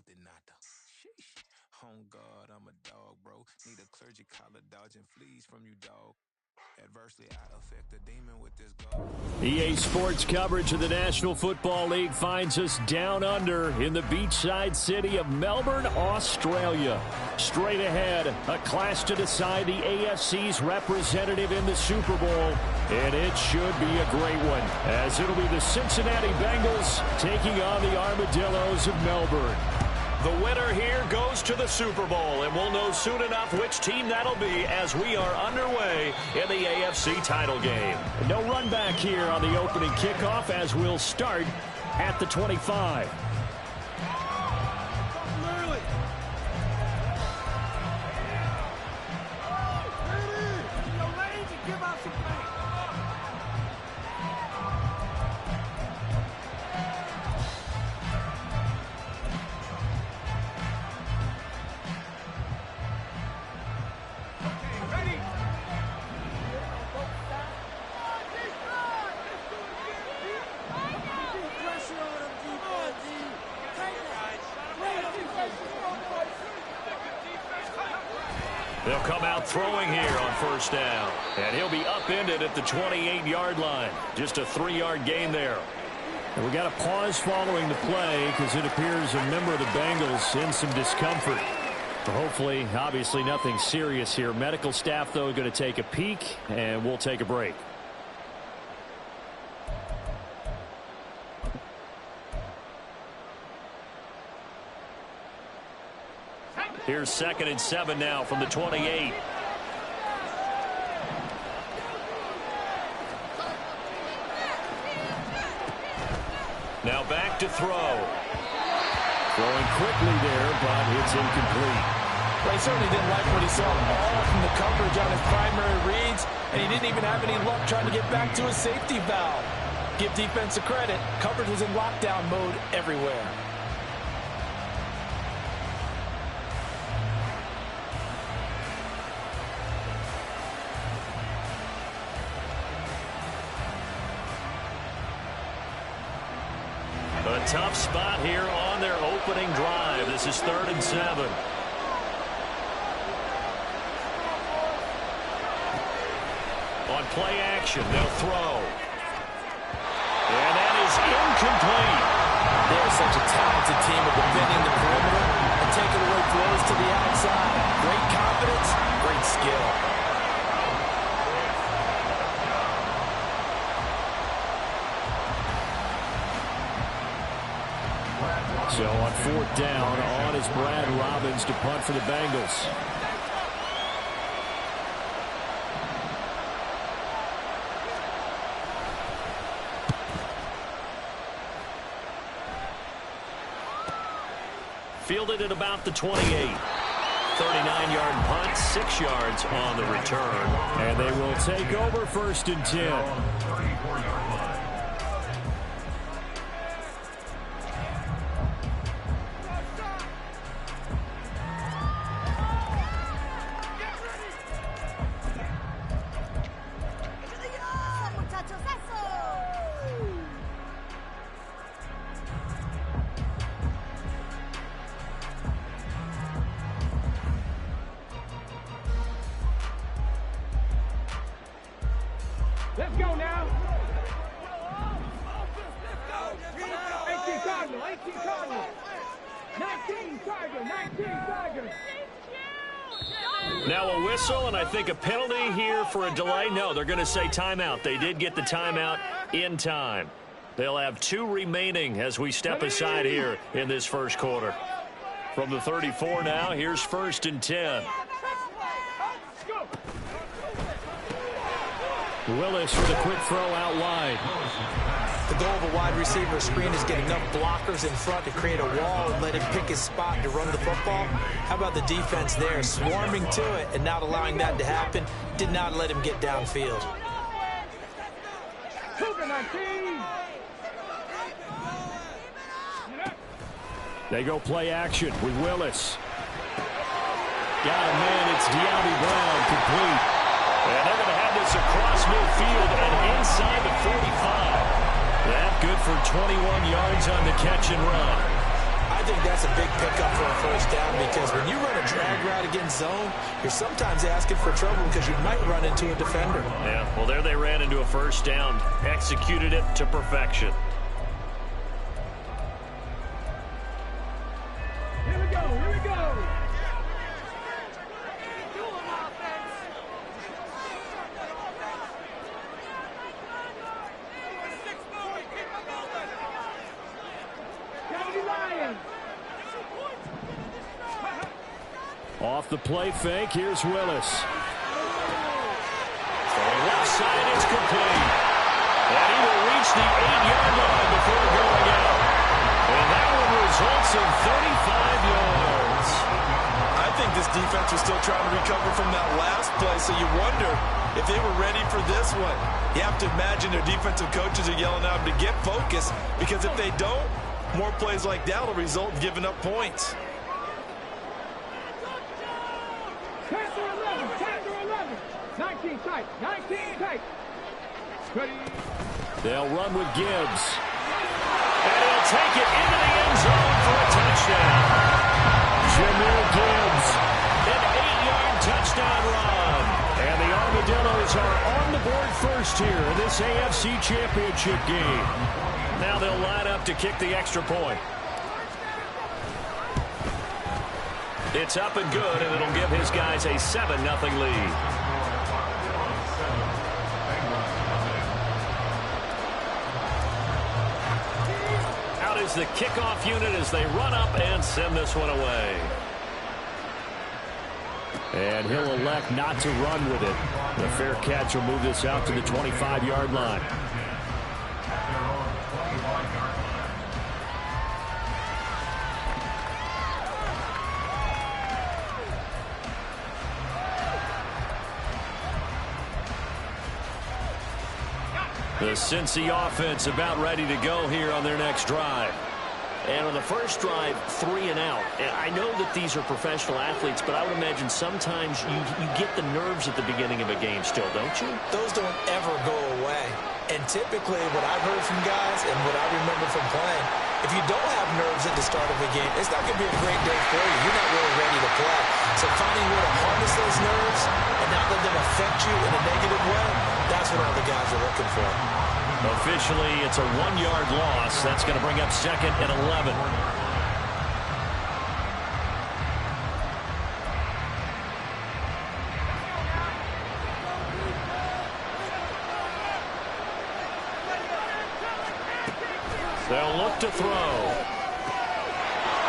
de nada. Sheesh. On God, I'm a dog, bro. Need a clergy collar dodging fleas from you, dog. Adversely, I affect the demon with this goal. EA Sports coverage of the National Football League finds us down under in the beachside city of Melbourne, Australia. Straight ahead, a clash to decide the AFC's representative in the Super Bowl. And it should be a great one, as it'll be the Cincinnati Bengals taking on the Armadillos of Melbourne. The winner here goes to the Super Bowl, and we'll know soon enough which team that'll be as we are underway in the AFC title game. No run back here on the opening kickoff as we'll start at the 25. They'll come out throwing here on first down. And he'll be upended at the 28-yard line. Just a 3-yard gain there. And we got a pause following the play because it appears a member of the Bengals in some discomfort. But hopefully, obviously, nothing serious here. Medical staff, though, going to take a peek, and we'll take a break. Here's 2nd and 7 now from the 28. Now back to throw. Throwing quickly there, but it's incomplete. Well, he certainly didn't like what he saw all from the coverage on his primary reads, and he didn't even have any luck trying to get back to his safety valve. Give defense a credit. Coverage was in lockdown mode everywhere. A tough spot here on their opening drive. This is 3rd and 7. On play action, they'll throw. And that is incomplete. They're such a talented team of defending the perimeter and taking away throws to the outside. Great confidence, great skill. So on 4th down, on is Brad Robbins to punt for the Bengals. Fielded at about the 28. 39-yard punt, 6 yards on the return. And they will take over 1st and 10. Let's go now. 18 Cardinal, 18 Cardinal. 19 Tiger, 19 Tiger. Now a whistle, and I think a penalty here for a delay. No, they're going to say timeout. They did get the timeout in time. They'll have 2 remaining as we step aside here in this first quarter. From the 34 now, here's 1st and 10. Willis for the quick throw out wide. The goal of a wide receiver screen is get enough blockers in front to create a wall and let him pick his spot to run the football. How about the defense there, swarming to it and not allowing that to happen? Did not let him get downfield. They go play action with Willis. Got a man, it's De'Ami Brown, complete. And they're going to have this across midfield and inside the 45. That good for 21 yards on the catch and run. I think that's a big pickup for a first down because when you run a drag route against zone, you're sometimes asking for trouble because you might run into a defender. Yeah, well, there they ran into a first down. Executed it to perfection. Here we go, here we go. Off the play fake, here's Willis. Throwing left side, it's complete. And he will reach the 8-yard line before going out. And that one results in 35 yards. I think this defense was still trying to recover from that last play, so you wonder if they were ready for this one. You have to imagine their defensive coaches are yelling at them to get focused, because if they don't, more plays like that will result in giving up points. Chapter 11. 19 tight. 19 tight. Ready. They'll run with Gibbs. And he'll take it into the end zone for a touchdown. Jameer Gibbs. An 8-yard touchdown run. And the Armadillos are on the board first here in this AFC Championship game. Now they'll line up to kick the extra point. It's up and good, and it'll give his guys a 7-0 lead. Out is the kickoff unit as they run up and send this one away. And he'll elect not to run with it. The fair catch will move this out to the 25-yard line. The Cincy offense about ready to go here on their next drive. And on the first drive, 3 and out. And I know that these are professional athletes, but I would imagine sometimes you get the nerves at the beginning of a game still, don't you? Those don't ever go away. And typically what I've heard from guys and what I remember from playing, if you don't have nerves at the start of a game, it's not going to be a great day for you. You're not really ready to play. So finding a way to harness those nerves and not let them affect you in a negative way, that's what all the guys are looking for. Officially, it's a 1-yard loss. That's going to bring up 2nd and 11. They'll look to throw.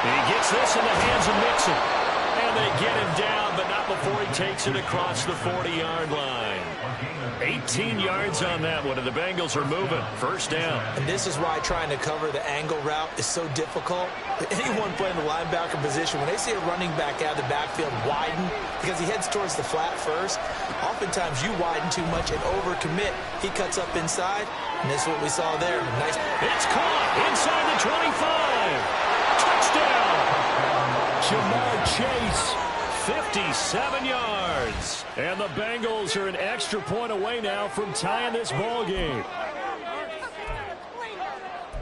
He gets this in the hands of Mixon. And they get him down, but not before he takes it across the 40-yard line. 18 yards on that one, and the Bengals are moving. First down. And this is why trying to cover the angle route is so difficult. Anyone playing the linebacker position, when they see a running back out of the backfield widen, because he heads towards the flat first, oftentimes you widen too much and overcommit. He cuts up inside, and this is what we saw there. Nice. It's caught inside the 25. Touchdown. Jamar Chase. 57 yards. And the Bengals are an extra point away now from tying this ball game.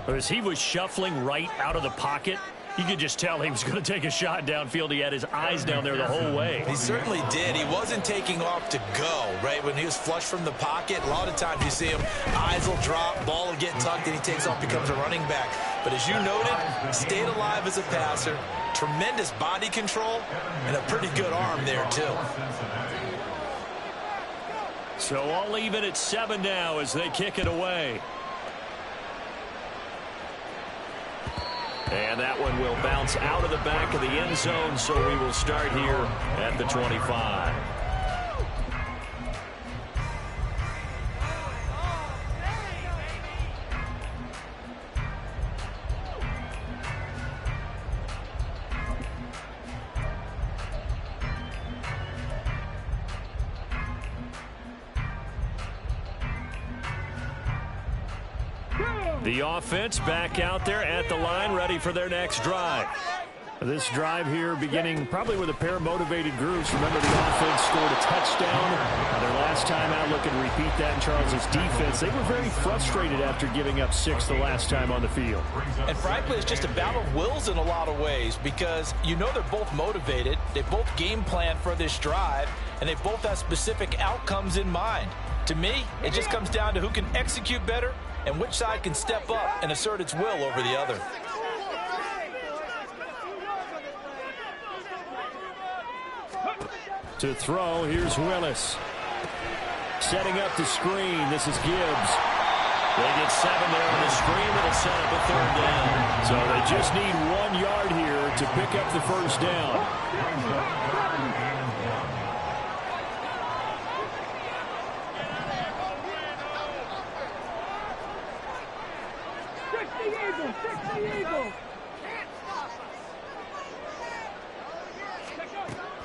As he was shuffling right out of the pocket, you could just tell he was going to take a shot downfield. He had his eyes down there the whole way. He certainly did. He wasn't taking off to go, right? When he was flush from the pocket, a lot of times you see him, eyes will drop, ball will get tucked, and he takes off, becomes a running back. But as you noted, stayed alive as a passer, tremendous body control, and a pretty good arm there, too. So I'll leave it at 7 now as they kick it away. And that one will bounce out of the back of the end zone, so we will start here at the 25. The offense back out there at the line, ready for their next drive. This drive here beginning probably with a pair of motivated groups. Remember, the offense scored a touchdown. Their last time out, looking to repeat that in Charles' defense. They were very frustrated after giving up 6 the last time on the field. And frankly, it's just a battle of wills in a lot of ways because you know they're both motivated. They both game plan for this drive, and they both have specific outcomes in mind. To me, it just comes down to who can execute better and which side can step up and assert its will over the other. To throw, here's Willis. Setting up the screen, this is Gibbs. They get 7 there on the screen. It'll set up a 3rd down. So they just need 1 yard here to pick up the first down.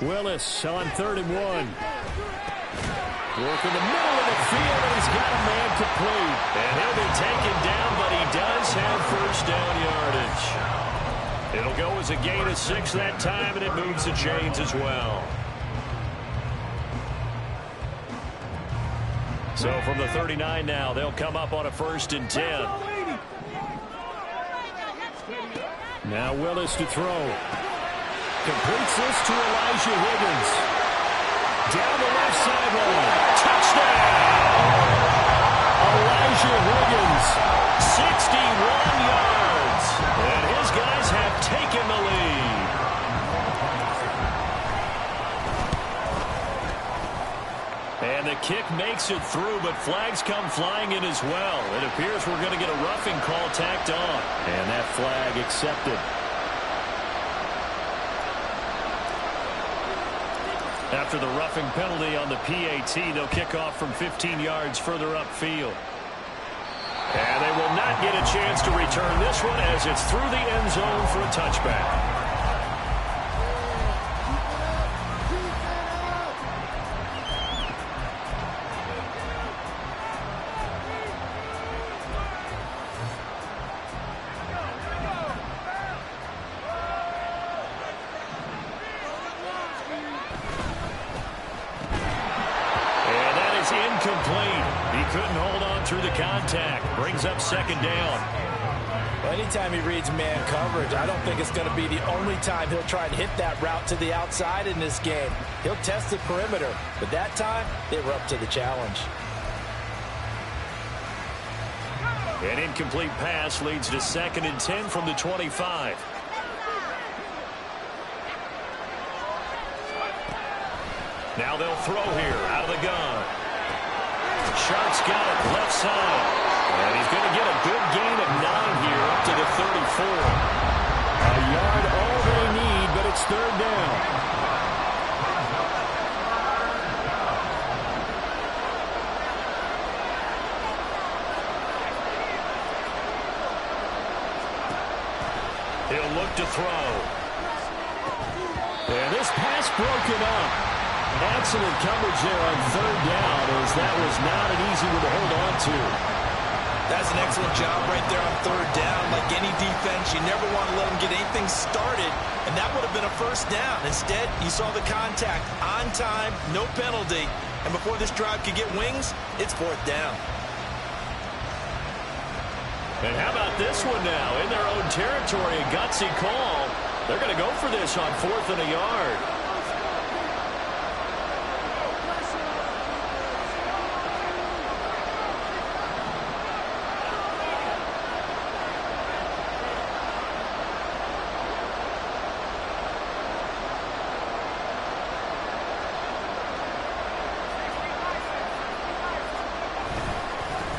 Willis on 3rd and 1. Work in the middle of the field, and he's got a man complete. And he'll be taken down, but he does have first down yardage. It'll go as a gain of 6 that time, and it moves the chains as well. So from the 39 now, they'll come up on a 1st and 10. Now Willis to throw. Completes this to Elijah Higgins. Down the left sideline. Touchdown! Elijah Higgins. 61 yards. And his guys have taken the lead. And the kick makes it through, but flags come flying in as well. It appears we're going to get a roughing call tacked on. And that flag accepted. After the roughing penalty on the PAT, they'll kick off from 15 yards further upfield. And they will not get a chance to return this one as it's through the end zone for a touchback. Incomplete. He couldn't hold on through the contact. Brings up 2nd down. Anytime he reads man coverage, I don't think it's going to be the only time he'll try and hit that route to the outside in this game. He'll test the perimeter, but that time they were up to the challenge. An incomplete pass leads to 2nd and 10 from the 25. Now they'll throw here out of the gun. Shark's got it left side. And he's going to get a good gain of 9 here up to the 34. A yard all they need, but it's 3rd down. He'll look to throw. And this pass broken up. Excellent coverage there on 3rd down, as that was not an easy one to hold on to. That's an excellent job right there on 3rd down. Like any defense, you never want to let them get anything started, and that would have been a 1st down. Instead, you saw the contact on time, no penalty, and before this drive could get wings, it's 4th down. And how about this one now? In their own territory, a gutsy call. They're going to go for this on 4th and a yard.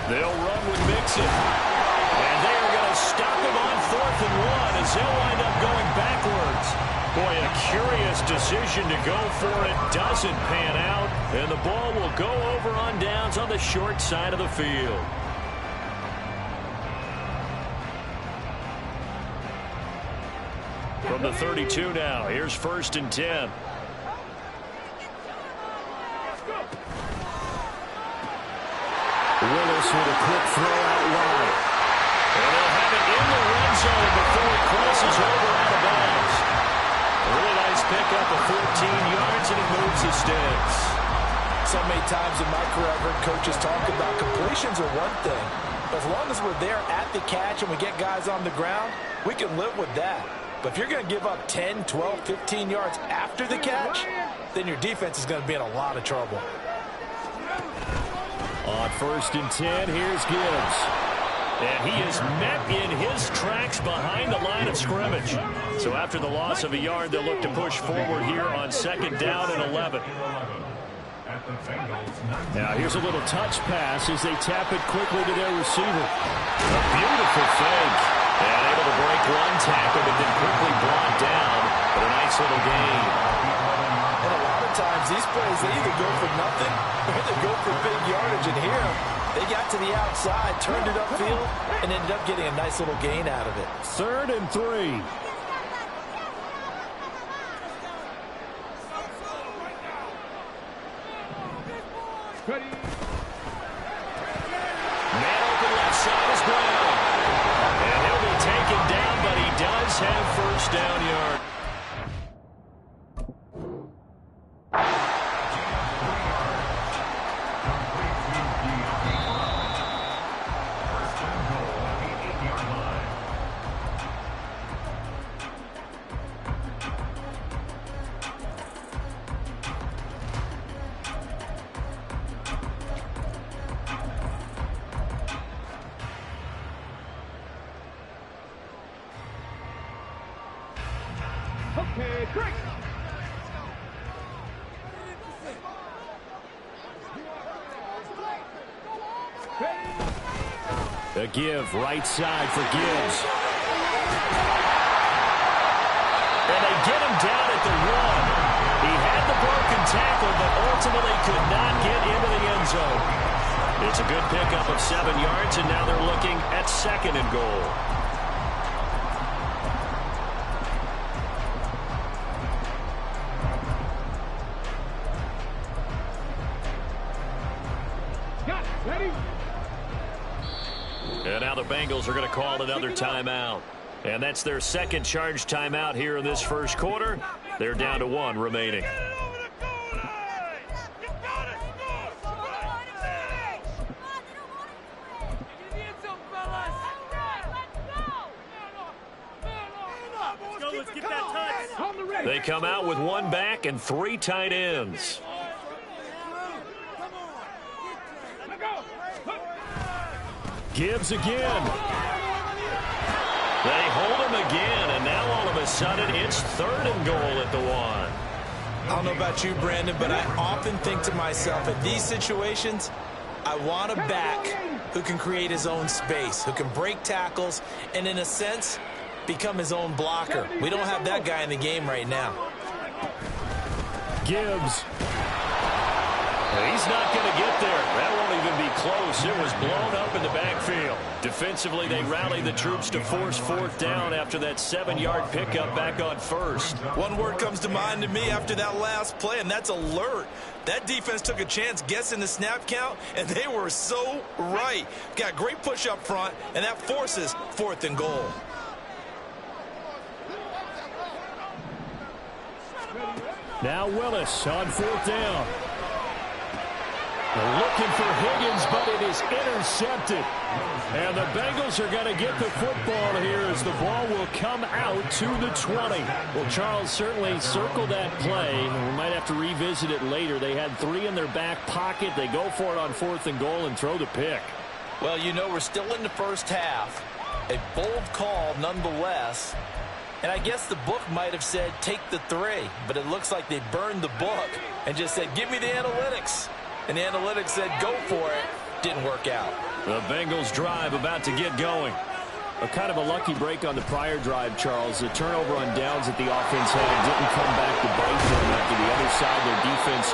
They'll run with Mixon. And they are going to stop him on 4th and 1 as they'll wind up going backwards. Boy, a curious decision to go for it. Doesn't pan out. And the ball will go over on downs on the short side of the field. From the 32 now, here's 1st and 10. Willis with a quick throw out wide. And they'll have it in the red zone before it crosses over out of bounds. So many times in my career, I've heard coaches talk about completions are one thing. But as long as we're there at the catch and we get guys on the ground, we can live with that. But if you're going to give up 10, 12, 15 yards after the catch, then your defense is going to be in a lot of trouble. On 1st and 10, here's Gibbs. And he is met in his tracks behind the line of scrimmage. So after the loss of a yard, they'll look to push forward here on 2nd down and 11. Now here's a little touch pass as they tap it quickly to their receiver. A beautiful fake. And able to break one tackle, but then quickly brought down. But a nice little gain. And a lot of times, these plays, they either go for nothing or they go for big yardage. And here, they got to the outside, turned it upfield, and ended up getting a nice little gain out of it. 3rd and 3. Man open left side is Brown. And he'll be taken down, but he does have 1st down yard. Okay, great. The give, right side for Gibbs. And they get him down at the 1. He had the broken tackle, but ultimately could not get into the end zone. It's a good pickup of 7 yards, and now they're looking at 2nd and goal. Got it. Ready? And now the Bengals are going to call another timeout. And that's their 2nd charge timeout here in this 1st quarter. They're down to 1 remaining. They come out with 1 back and 3 tight ends. Gibbs again. They hold him again, and now all of a sudden it's 3rd and goal at the 1. I don't know about you, Brandon, but I often think to myself, at these situations, I want a back who can create his own space, who can break tackles, and in a sense, become his own blocker. We don't have that guy in the game right now. Gibbs. He's not going to get there. That won't even be close. It was blown up in the backfield. Defensively, they rally the troops to force 4th down after that 7-yard pickup back on 1st. One word comes to mind to me after that last play, and that's alert. That defense took a chance guessing the snap count, and they were so right. Got great push up front, and that forces 4th and goal. Now Willis on 4th down. They're looking for Higgins, but it is intercepted. And the Bengals are going to get the football here as the ball will come out to the 20. Well, Charles certainly circled that play. We might have to revisit it later. They had 3 in their back pocket. They go for it on 4th and goal and throw the pick. Well, you know, we're still in the first half. A bold call nonetheless. And I guess the book might have said take the 3, but it looks like they burned the book and just said give me the analytics. And the analytics said go for it. Didn't work out. The Bengals drive about to get going. A kind of a lucky break on the prior drive, Charles. The turnover on downs that the offense had didn't come back to bite them after the other side. Their defense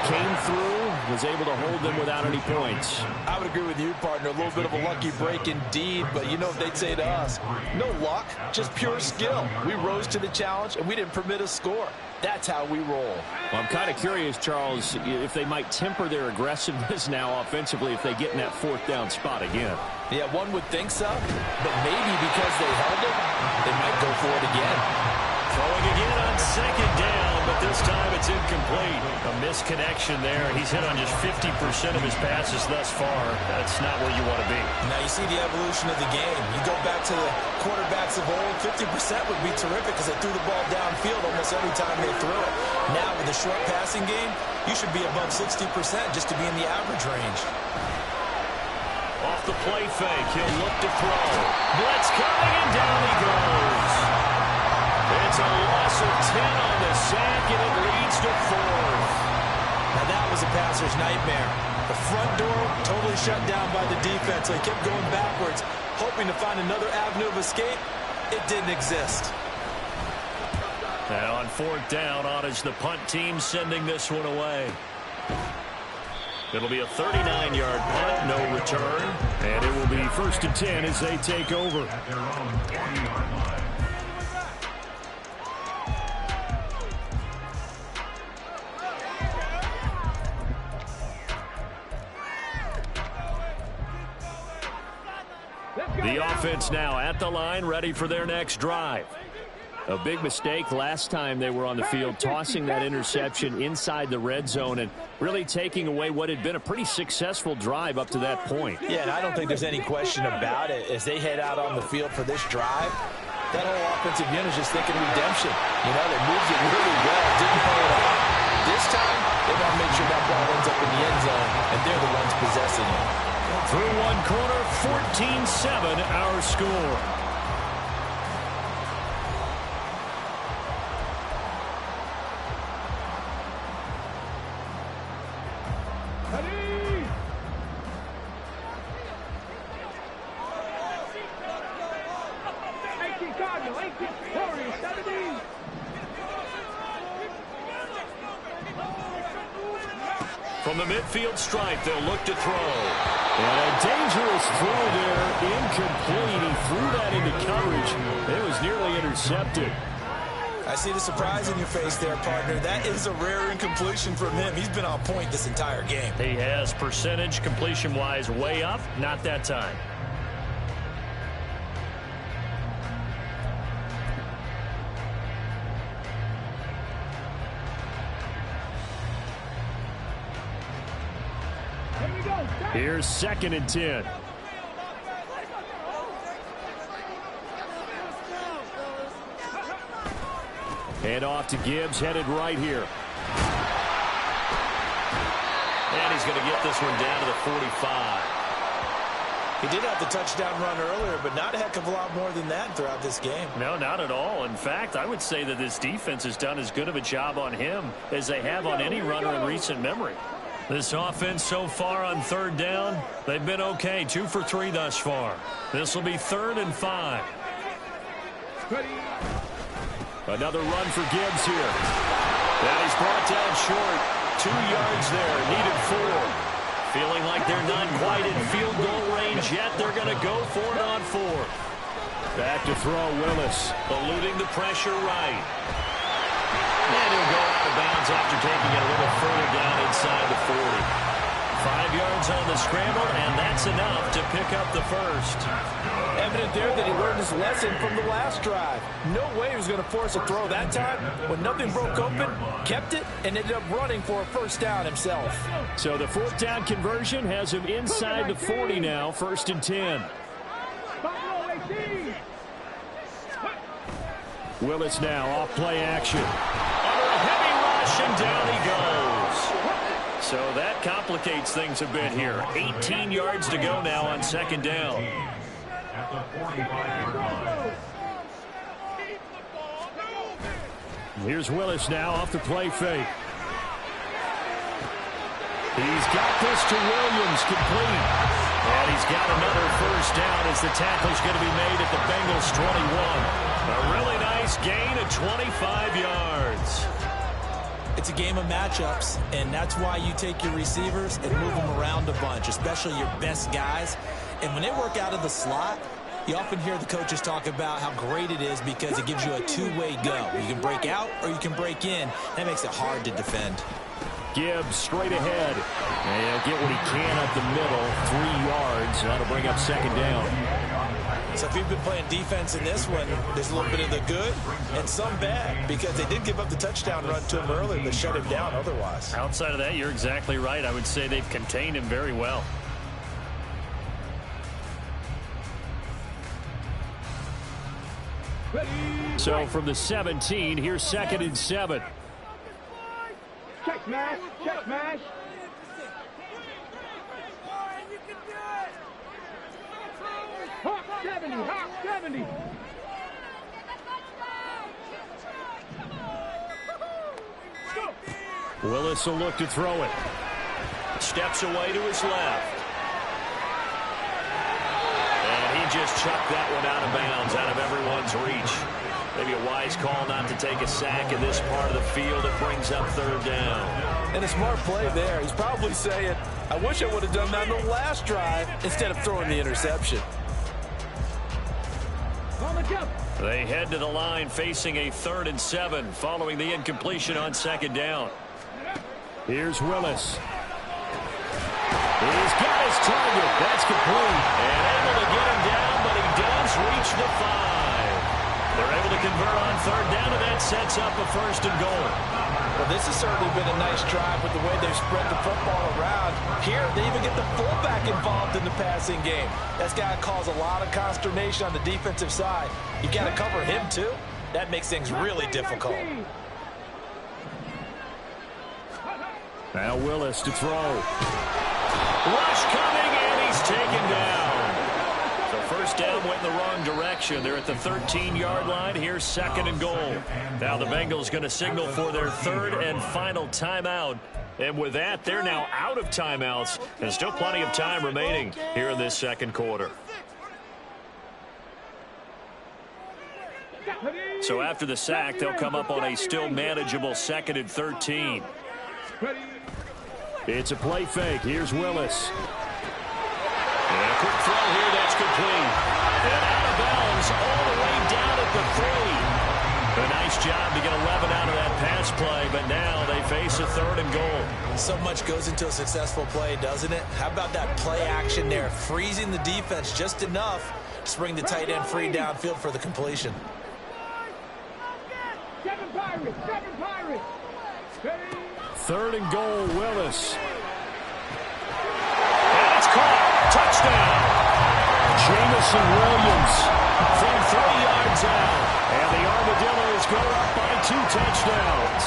came through, was able to hold them without any points. I would agree with you, partner. A little bit of a lucky break indeed, but you know what they'd say to us? No luck, just pure skill. We rose to the challenge, and we didn't permit a score. That's how we roll. Well, I'm kind of curious, Charles, if they might temper their aggressiveness now offensively if they get in that 4th down spot again. Yeah, one would think so, but maybe because they held it, they might go for it again. Throwing again on 2nd down, but but this time it's incomplete. A misconnection there, and he's hit on just 50% of his passes thus far. That's not where you want to be. Now you see the evolution of the game. You go back to the quarterbacks of old, 50% would be terrific because they threw the ball downfield almost every time they threw it. Now with the short passing game, you should be above 60% just to be in the average range. Off the play fake, he'll look to throw. Blitz coming, and down he goes. It's a loss of 10 on the sack, and it leads to 4th. Now that was a passer's nightmare. The front door totally shut down by the defense, so he kept going backwards, hoping to find another avenue of escape. It didn't exist. And on 4th down, on is the punt team sending this one away. It'll be a 39-yard punt, no return. And it will be 1st and 10 as they take over. The offense now at the line, ready for their next drive. A big mistake last time they were on the field, tossing that interception inside the red zone and really taking away what had been a pretty successful drive up to that point. Yeah, and I don't think there's any question about it. As they head out on the field for this drive, that whole offensive unit is just thinking redemption. You know, they moved it really well, didn't play it off. This time, they want to make sure that ball ends up in the end zone, and they're the ones possessing it. Through one quarter, 14-7 our score. From the midfield stripe, they'll look to throw. And a dangerous throw there, incomplete. He threw that into coverage. It was nearly intercepted. I see the surprise in your face there, partner. That is a rare incompletion from him. He's been on point this entire game. He has percentage completion-wise way up, not that time. Here's 2nd and 10. Head off to Gibbs, headed right here. And he's going to get this one down to the 45. He did have the touchdown run earlier, but not a heck of a lot more than that throughout this game. No, not at all. In fact, I would say that this defense has done as good of a job on him as they have on any runner in recent memory. This offense so far on 3rd down, they've been okay. 2 for 3 thus far. This will be 3rd and 5. Another run for Gibbs here. And he's brought down short. 2 yards there, needed 4. Feeling like they're not quite in field goal range yet. They're going to go for it on 4th. Back to throw, Willis. Eluding the pressure right. And he'll go out of bounds after taking it a little further down inside the 40. 5 yards on the scramble, and that's enough to pick up the first. Evident there that he learned his lesson from the last drive. No way he was going to force a throw that time. When nothing broke open, kept it, and ended up running for a 1st down himself. So the 4th down conversion has him inside the 40 now, 1st and 10. Willis now off play action. Under a heavy rush, and down he goes. So that complicates things a bit here. 18 yards to go now on 2nd down. Here's Willis now off the play fake. He's got this to Williams, complete. And he's got another 1st down as the tackle's going to be made at the Bengals 21. A really nice gain of 25 yards. It's a game of matchups, and that's why you take your receivers and move them around a bunch, especially your best guys. And when they work out of the slot, you often hear the coaches talk about how great it is because it gives you a two-way go. You can break out or you can break in. That makes it hard to defend. Gibbs straight ahead. And get what he can up the middle. 3 yards. That'll bring up 2nd down. So if you've been playing defense in this one, there's a little bit of the good and some bad, because they did give up the touchdown run to him earlier to shut him down otherwise. Outside of that, you're exactly right. I would say they've contained him very well. So from the 17, here's 2nd and 7. Check smash, check smash. Hawk 70, Hawk 70. Willis will look to throw it. Steps away to his left. And he just chucked that one out of bounds, out of everyone's reach. Maybe a wise call not to take a sack in this part of the field. It brings up 3rd down. And a smart play there. He's probably saying, I wish I would have done that in the last drive instead of throwing the interception. They head to the line facing a 3rd and 7 following the incompletion on 2nd down. Here's Willis. He's got his target. That's complete. And able to get him down, but he does reach the 5. They're able to convert on 3rd down, and that sets up a 1st and goal. Well, this has certainly been a nice drive with the way they've spread the football around. Here, they even get the fullback involved in the passing game. That's got to cause a lot of consternation on the defensive side. You got to cover him, too. That makes things really difficult. Now Willis to throw. Rush coming, and he's taken down. So 1st down went in the wrong direction. They're at the 13-yard line. Here's 2nd and goal. Now the Bengals going to signal for their 3rd and final timeout. And with that, they're now out of timeouts. And still plenty of time remaining here in this 2nd quarter. So after the sack, they'll come up on a still manageable 2nd and 13. It's a play fake. Here's Willis. And a quick throw here that's complete. And out of bounds all the way down at the 3. A nice job to get 11 out of that pass play, but now they face a 3rd and goal. So much goes into a successful play, doesn't it? How about that play action there, freezing the defense just enough to bring the tight end free downfield for the completion. 7 Pirates, 7 Pirates. 3rd and goal, Willis. And it's caught. Touchdown. Jamison Williams From 3 yards out. and the Armadillos go up by 2 touchdowns.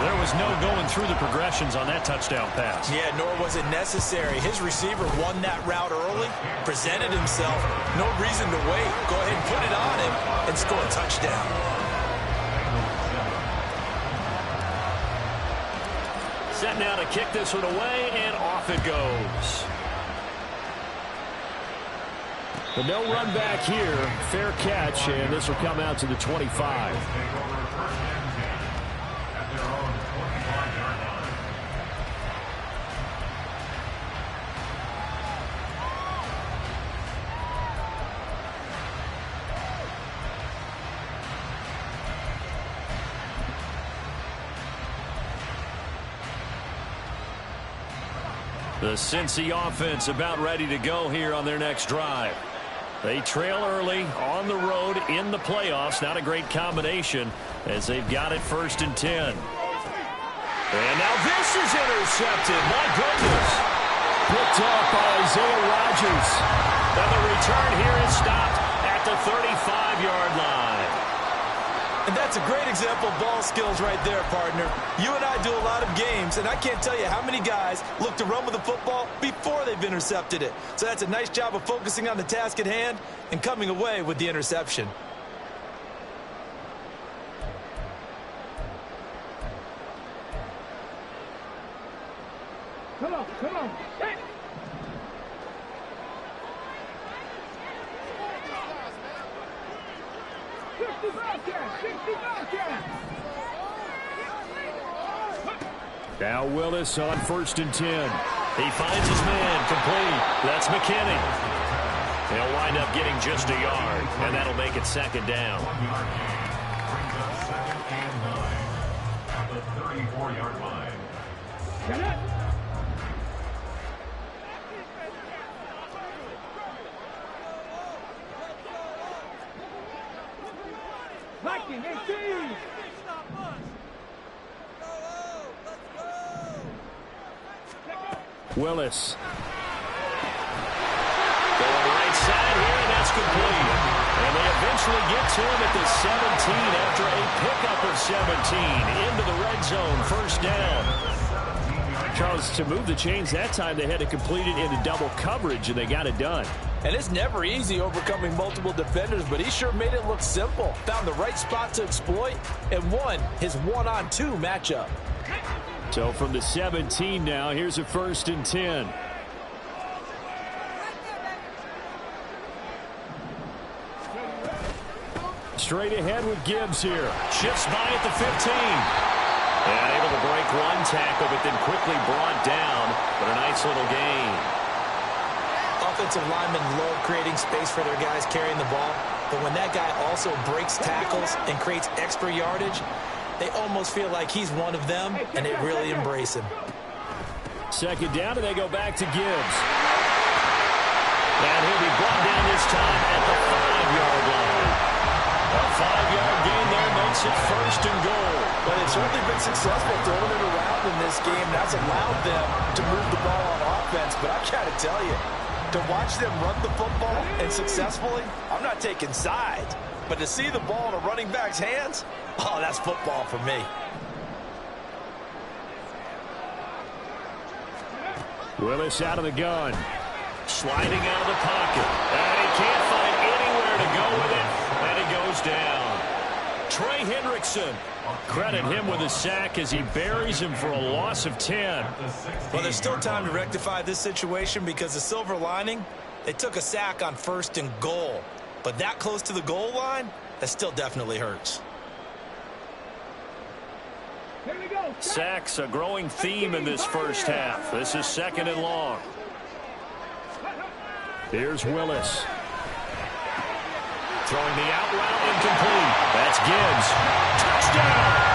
There was no going through the progressions on that touchdown pass. Yeah, nor was it necessary. His receiver won that route early, presented himself. No reason to wait. Go ahead and put it on him and score a touchdown. Set now to kick this one away, and off it goes. But no run back here. Fair catch, and this will come out to the 25. The Cincy offense about ready to go here on their next drive. They trail early on the road in the playoffs. Not a great combination as they've got it 1st and 10. And now this is intercepted. My goodness. Picked up by Isaiah Rodgers. And the return here is stopped at the 35-yard line. And that's a great example of ball skills right there, partner. You and I do a lot of games, and I can't tell you how many guys look to run with the football before they've intercepted it. So that's a nice job of focusing on the task at hand and coming away with the interception. Come on, come on. Hey. Now Willis on 1st and 10. He finds his man complete. That's McKinney. He'll wind up getting just a yard, and that'll make it 2nd down. At the 34-yard line. Attacking, 18. Willis. Going right side here, and that's complete. And they eventually get to him at the 17 after a pickup of 17 into the red zone. First down. Charles, to move the chains that time, they had to complete it into double coverage, and they got it done. And it's never easy overcoming multiple defenders, but he sure made it look simple. Found the right spot to exploit and won his one-on-two matchup. So from the 17 now, here's a 1st and 10. Straight ahead with Gibbs here. Shifts by at the 15. And able to break one tackle, but then quickly brought down. But a nice little gain. Offensive linemen love creating space for their guys carrying the ball. But when that guy also breaks tackles and creates extra yardage, they almost feel like he's one of them, and they really embrace him. 2nd down, and they go back to Gibbs. And he'll be brought down this time at the 5-yard line. A 5-yard gain there makes it 1st and goal. But they've certainly been successful throwing it around in this game. That's allowed them to move the ball on offense. But I got to tell you, to watch them run the football and successfully, I'm not taking sides. But to see the ball in a running back's hands, oh, that's football for me. Willis out of the gun. Sliding out of the pocket. And he can't find anywhere to go with it. And he goes down. Trey Hendrickson. Credit him with a sack as he buries him for a loss of 10. Well, there's still time to rectify this situation because the silver lining, they took a sack on 1st and goal. But that close to the goal line, that still definitely hurts. Here we go. Sacks a growing theme in this first half. This is 2nd and long. Here's Willis. Throwing the out route incomplete. That's Gibbs. Touchdown!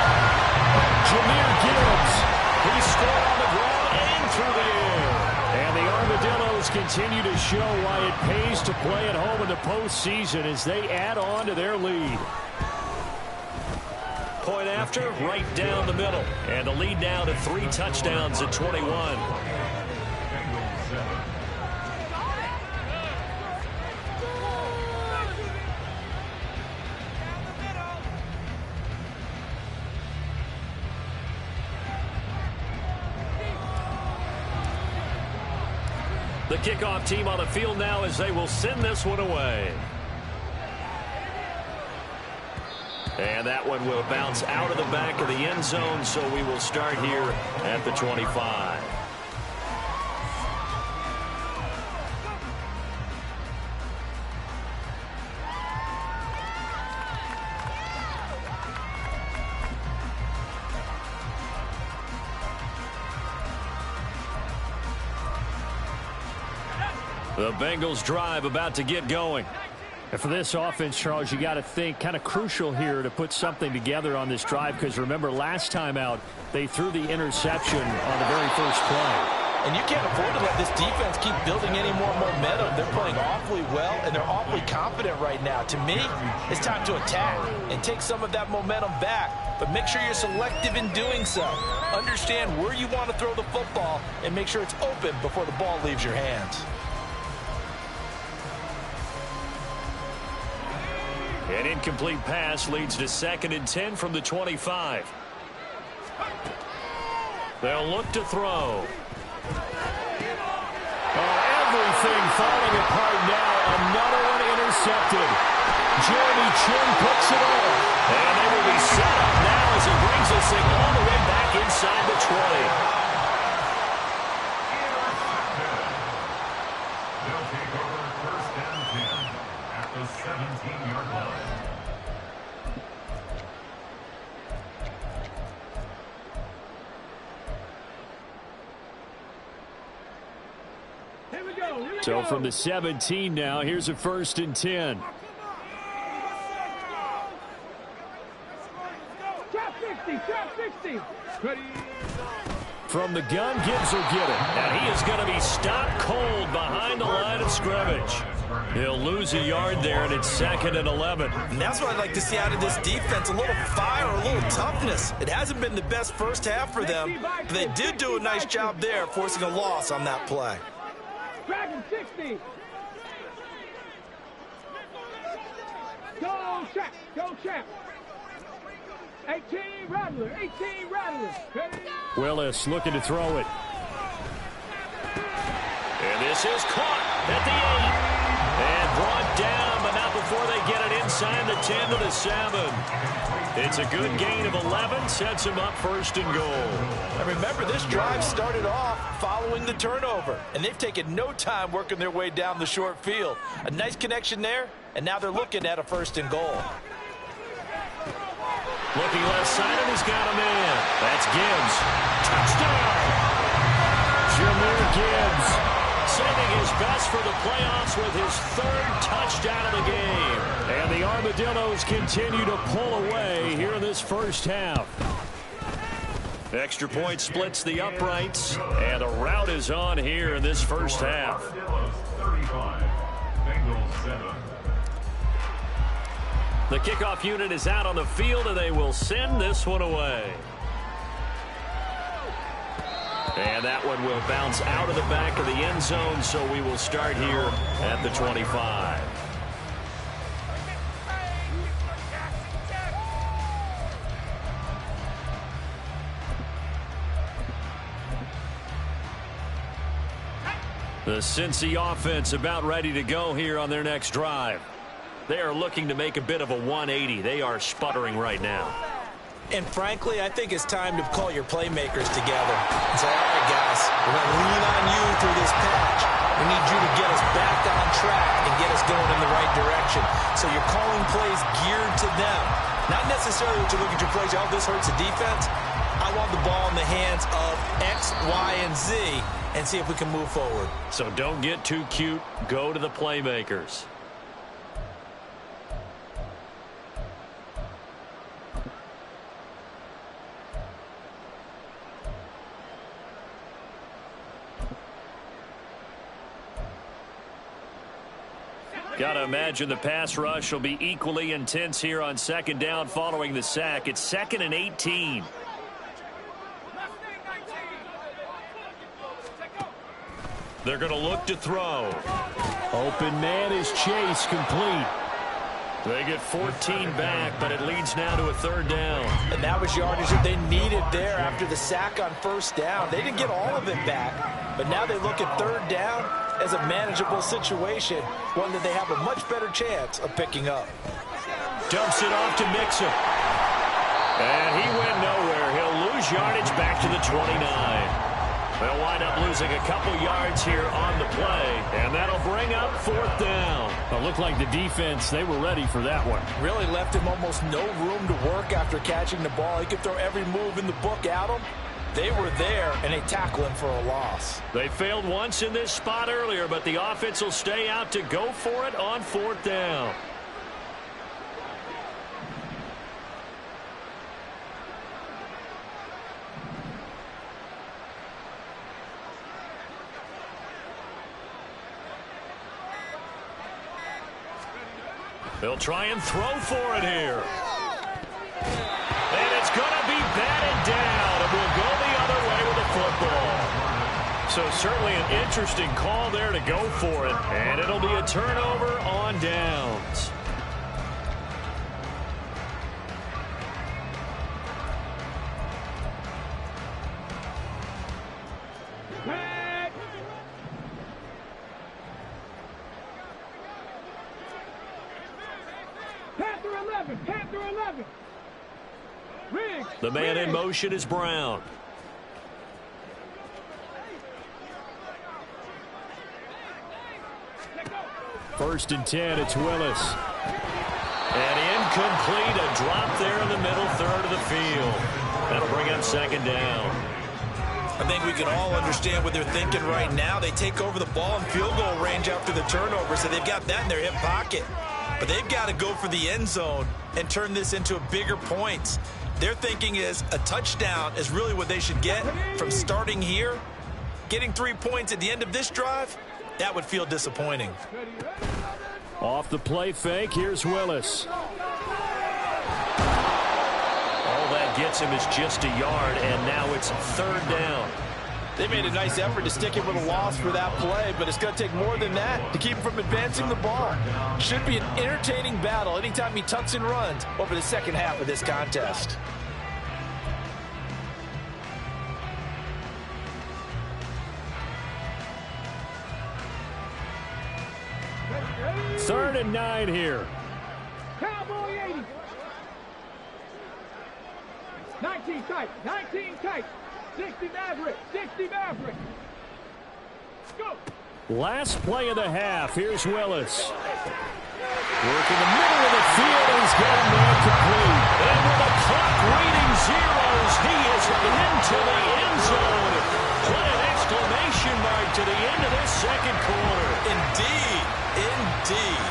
Jahmyr Gibbs. He scored on the ground and through the air. And the Armadillos continue to show why it pays to play at home in the postseason as they add on to their lead. Point after, right down the middle. And the lead now to 3 touchdowns at 21. The kickoff team on the field now as they will send this one away. And that one will bounce out of the back of the end zone, so we will start here at the 25. The Bengals drive about to get going. And for this offense, Charles, you got to think kind of crucial here to put something together on this drive because remember last time out they threw the interception on the very first play. And you can't afford to let this defense keep building any more momentum. They're playing awfully well, and they're awfully confident right now. To me, it's time to attack and take some of that momentum back. But make sure you're selective in doing so. Understand where you want to throw the football and make sure it's open before the ball leaves your hands. An incomplete pass leads to 2nd and 10 from the 25. They'll look to throw. Oh, everything falling apart now. Another one intercepted. Jeremy Chin puts it off. And they will be set up now as he brings this thing all the way back inside the 20. They'll take over 1st and 10 at the 17-yard line. So from the 17 now, here's a 1st and 10. Trap 60, trap 60. Ready. From the gun, Gibbs will get it. And he is going to be stopped cold behind the line of scrimmage. He'll lose a yard there, and it's 2nd and 11. And that's what I'd like to see out of this defense, a little fire, a little toughness. It hasn't been the best first half for them, but they did do a nice job there, forcing a loss on that play. Dragon 60. Go, Champ. Go, Champ. 18, Rattler. 18, Rattler. Ready? Willis looking to throw it. And this is caught at the 8. And brought down, but not before they get it inside the 10 to the 7. It's a good gain of 11, sets them up 1st and goal. And remember, this drive started off following the turnover, and they've taken no time working their way down the short field. A nice connection there, and now they're looking at a 1st and goal. Looking left side, and he's got a man. That's Gibbs. Touchdown! Jahmyr Gibbs saving his best for the playoffs with his 3rd touchdown of the game. And the Armadillos continue to pull away here in this first half. Extra point splits the uprights, and a rout is on here in this first half. 35, Bengals 7. The kickoff unit is out on the field, and they will send this one away. And that one will bounce out of the back of the end zone, so we will start here at the 25. The Cincy offense about ready to go here on their next drive. They are looking to make a bit of a 180. They are sputtering right now. And frankly, I think it's time to call your playmakers together and say, all right, guys, we're going to lean on you through this patch. We need you to get us back on track and get us going in the right direction. So you're calling plays geared to them. Not necessarily that you look at your plays, oh, this hurts the defense. I want the ball in the hands of X, Y, and Z and see if we can move forward. So don't get too cute. Go to the playmakers. Got to imagine the pass rush will be equally intense here on 2nd down following the sack. It's 2nd and 18. They're going to look to throw. Open man is Chase, complete. They get 14 back, but it leads now to a 3rd down. And that was yardage that they needed there after the sack on 1st down. They didn't get all of it back, but now they look at 3rd down as a manageable situation, one that they have a much better chance of picking up. Dumps it off to Mixon. And he went nowhere. He'll lose yardage back to the 29. They'll wind up losing a couple yards here on the play, and that'll bring up 4th down. It looked like the defense, they were ready for that one. Really left him almost no room to work after catching the ball. He could throw every move in the book at him. They were there, and they tackle him for a loss. They failed once in this spot earlier, but the offense will stay out to go for it on 4th down. They'll try and throw for it here. And it's going to be batted down, and we'll go the other way with the football. So certainly an interesting call there to go for it, and it'll be a turnover on downs. Panther 11. Riggs. The man in motion is Brown. First and 10, it's Willis. And incomplete, a drop there in the middle third of the field. That'll bring up 2nd down. I think we can all understand what they're thinking right now. They take over the ball in field goal range after the turnover, so they've got that in their hip pocket. But they've got to go for the end zone and turn this into a bigger points. Their thinking is a touchdown is really what they should get from starting here. Getting 3 points at the end of this drive, That would feel disappointing. Off the play fake, here's Willis. All that gets him is just a yard, and now it's 3rd down. They made a nice effort to stick him with a loss for that play, but it's going to take more than that to keep him from advancing the ball. Should be an entertaining battle anytime he tucks and runs over the second half of this contest. Third and 9 here. Cowboy 80. 19 tight. 19 tight. 60 Maverick. 60 Maverick. Go. Last play of the half. Here's Willis. Working the middle of the field, and he's got a man complete. And with the clock reading zeros, he is into the end zone. Put an exclamation mark to the end of this second quarter. Indeed. Indeed.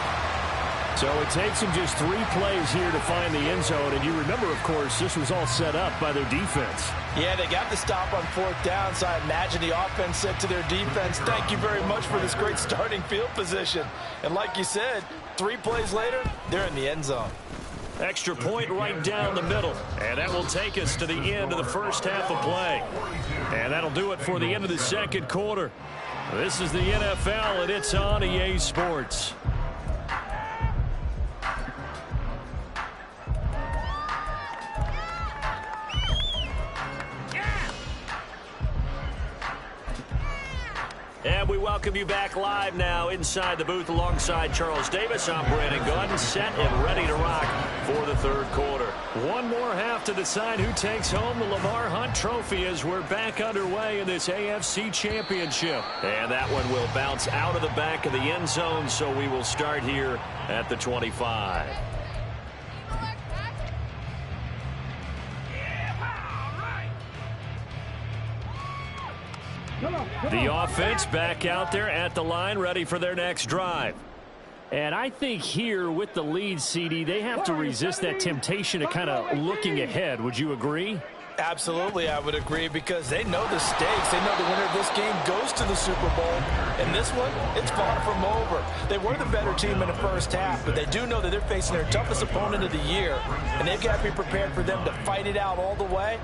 So it takes him just 3 plays here to find the end zone. And you remember, of course, this was all set up by their defense. Yeah, they got the stop on 4th down, so I imagine the offense said to their defense, thank you very much for this great starting field position. And like you said, 3 plays later, they're in the end zone. Extra point right down the middle. And that will take us to the end of the first half of play. And that'll do it for the end of the second quarter. This is the NFL, and it's on EA Sports. And we welcome you back live now inside the booth alongside Charles Davis. I'm Brandon Gunn, set and ready to rock for the third quarter. One more half to decide who takes home the Lamar Hunt Trophy as we're back underway in this AFC Championship. And that one will bounce out of the back of the end zone, so we will start here at the 25. The offense back out there at the line, ready for their next drive. And I think here with the lead, CD, they have to resist that temptation of kind of looking ahead. Would you agree? Absolutely, I would agree, because they know the stakes. They know the winner of this game goes to the Super Bowl. And this one, it's far from over. They were the better team in the first half, but they do know that they're facing their toughest opponent of the year. And they've got to be prepared for them to fight it out all the way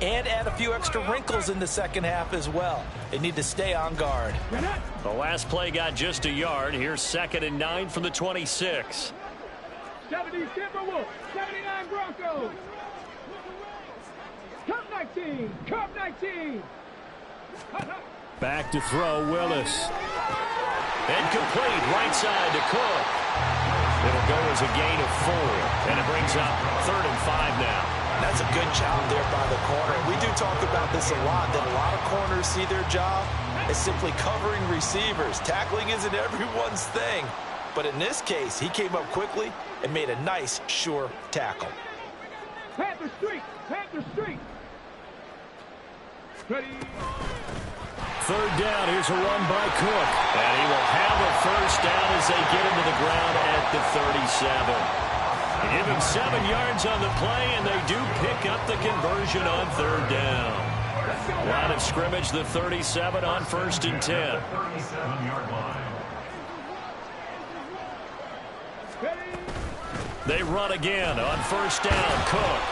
and add a few extra wrinkles in the second half as well. They need to stay on guard. The last play got just a yard. Here's 2nd and 9 from the 26. 70 Timberwolves. 79 Broncos. Cup 19. Cup 19. Back to throw, Willis. Incomplete, right side to Cook. It'll go as a gain of 4, and it brings up 3rd and 5 now. That's a good job there by the corner. We do talk about this a lot, that a lot of corners see their job as simply covering receivers. Tackling isn't everyone's thing. But in this case, he came up quickly and made a nice, sure tackle. Panther Street. Panther Street. Ready. 3rd down. Here's a run by Cook. And he will have a first down as they get him to the ground at the 37. Give him 7 yards on the play, and they do pick up the conversion on 3rd down. Line of scrimmage, the 37 on 1st and 10. 37-yard line. They run again on 1st down. Cook.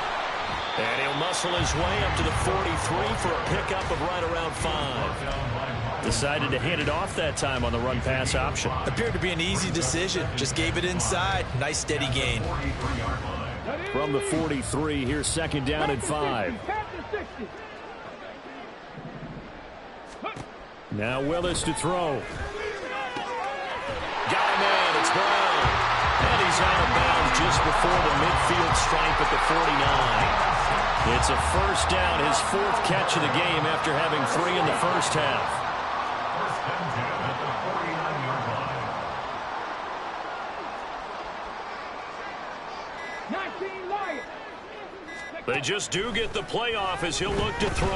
And he'll muscle his way up to the 43 for a pickup of right around 5. Decided to hand it off that time on the run-pass option. Appeared to be an easy decision. Just gave it inside. Nice steady gain. From the 43, here's 2nd down and 5. Now Willis to throw. Got a man, it's Brown. And he's out of bounds just before the midfield stripe at the 49. It's a first down, his 4th catch of the game after having 3 in the first half. They just do get the playoff as he'll look to throw.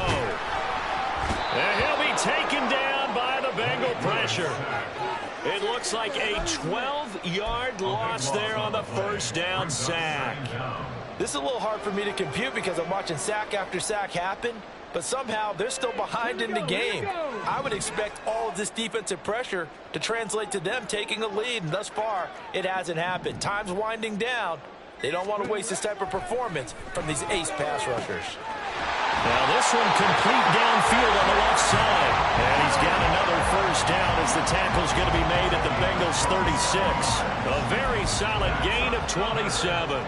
And he'll be taken down by the Bengal pressure. It looks like a 12-yard loss there on the first down sack. This is a little hard for me to compute because I'm watching sack after sack happen, but somehow they're still behind in the game. I would expect all of this defensive pressure to translate to them taking a lead, and thus far, it hasn't happened. Time's winding down. They don't want to waste this type of performance from these ace pass rushers. Now this one complete downfield on the left side. And he's got another first down as the tackle's going to be made at the Bengals 36. A very solid gain of 27.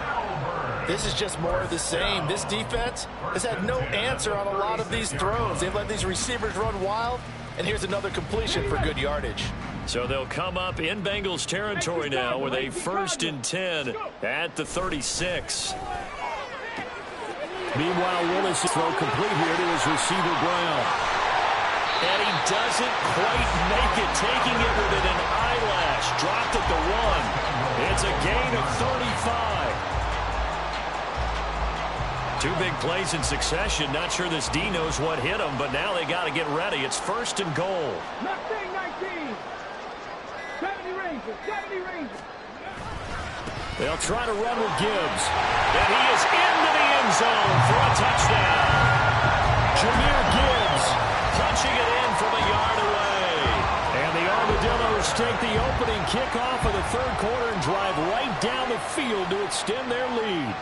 This is just more of the same. This defense has had no answer on a lot of these throws. They've let these receivers run wild, and here's another completion for good yardage. So they'll come up in Bengals territory now with a 1st and 10 at the 36. Meanwhile, Willis throw complete here to his receiver, Brown. And he doesn't quite make it, taking it within an eyelash. Dropped at the 1. It's a gain of 35. 2 big plays in succession. Not sure this D knows what hit him, but now they got to get ready. It's 1st and goal. 19. 70 Rangers. They'll try to run with Gibbs. And he is into the end zone for a touchdown. Jahmyr Gibbs punching it in from a yard away. And the Armadillos take the opening kickoff of the 3rd quarter and drive right down the field to extend their lead.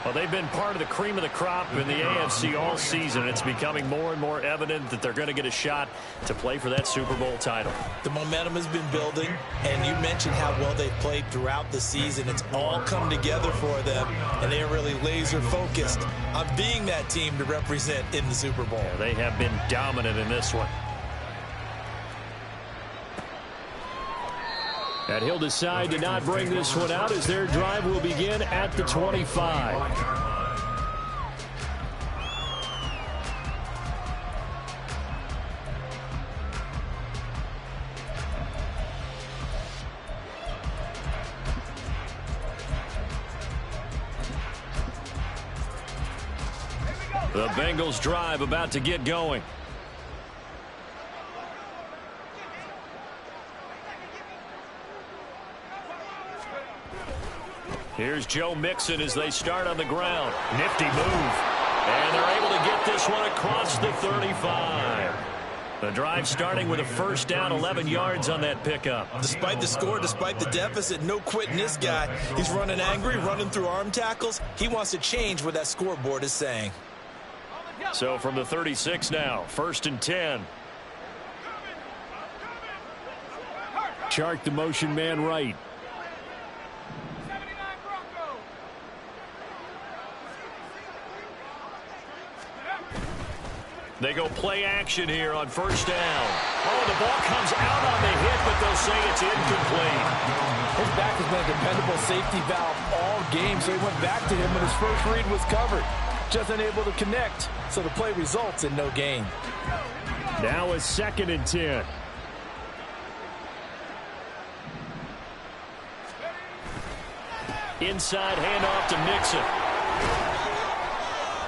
Well, they've been part of the cream of the crop in the AFC all season. It's becoming more and more evident that they're going to get a shot to play for that Super Bowl title. The momentum has been building, and you mentioned how well they've played throughout the season. It's all come together for them, and they are really laser-focused on being that team to represent in the Super Bowl. Yeah, they have been dominant in this one. And he'll decide to not bring this one out as their drive will begin at the 25. The Bengals drive about to get going. Here's Joe Mixon as they start on the ground. Nifty move. And they're able to get this one across the 35. The drive starting with a first down, 11 yards on that pickup. Despite the score, despite the deficit, no quitting this guy. He's running angry, running through arm tackles. He wants to change what that scoreboard is saying. So from the 36 now, 1st and 10. Chark the motion man right. They go play action here on 1st down. Oh, the ball comes out on the hit, but they'll say it's incomplete. His back has been a dependable safety valve all game, so he went back to him when his first read was covered. Just unable to connect, so the play results in no gain. Now a 2nd and 10. Inside handoff to Mixon.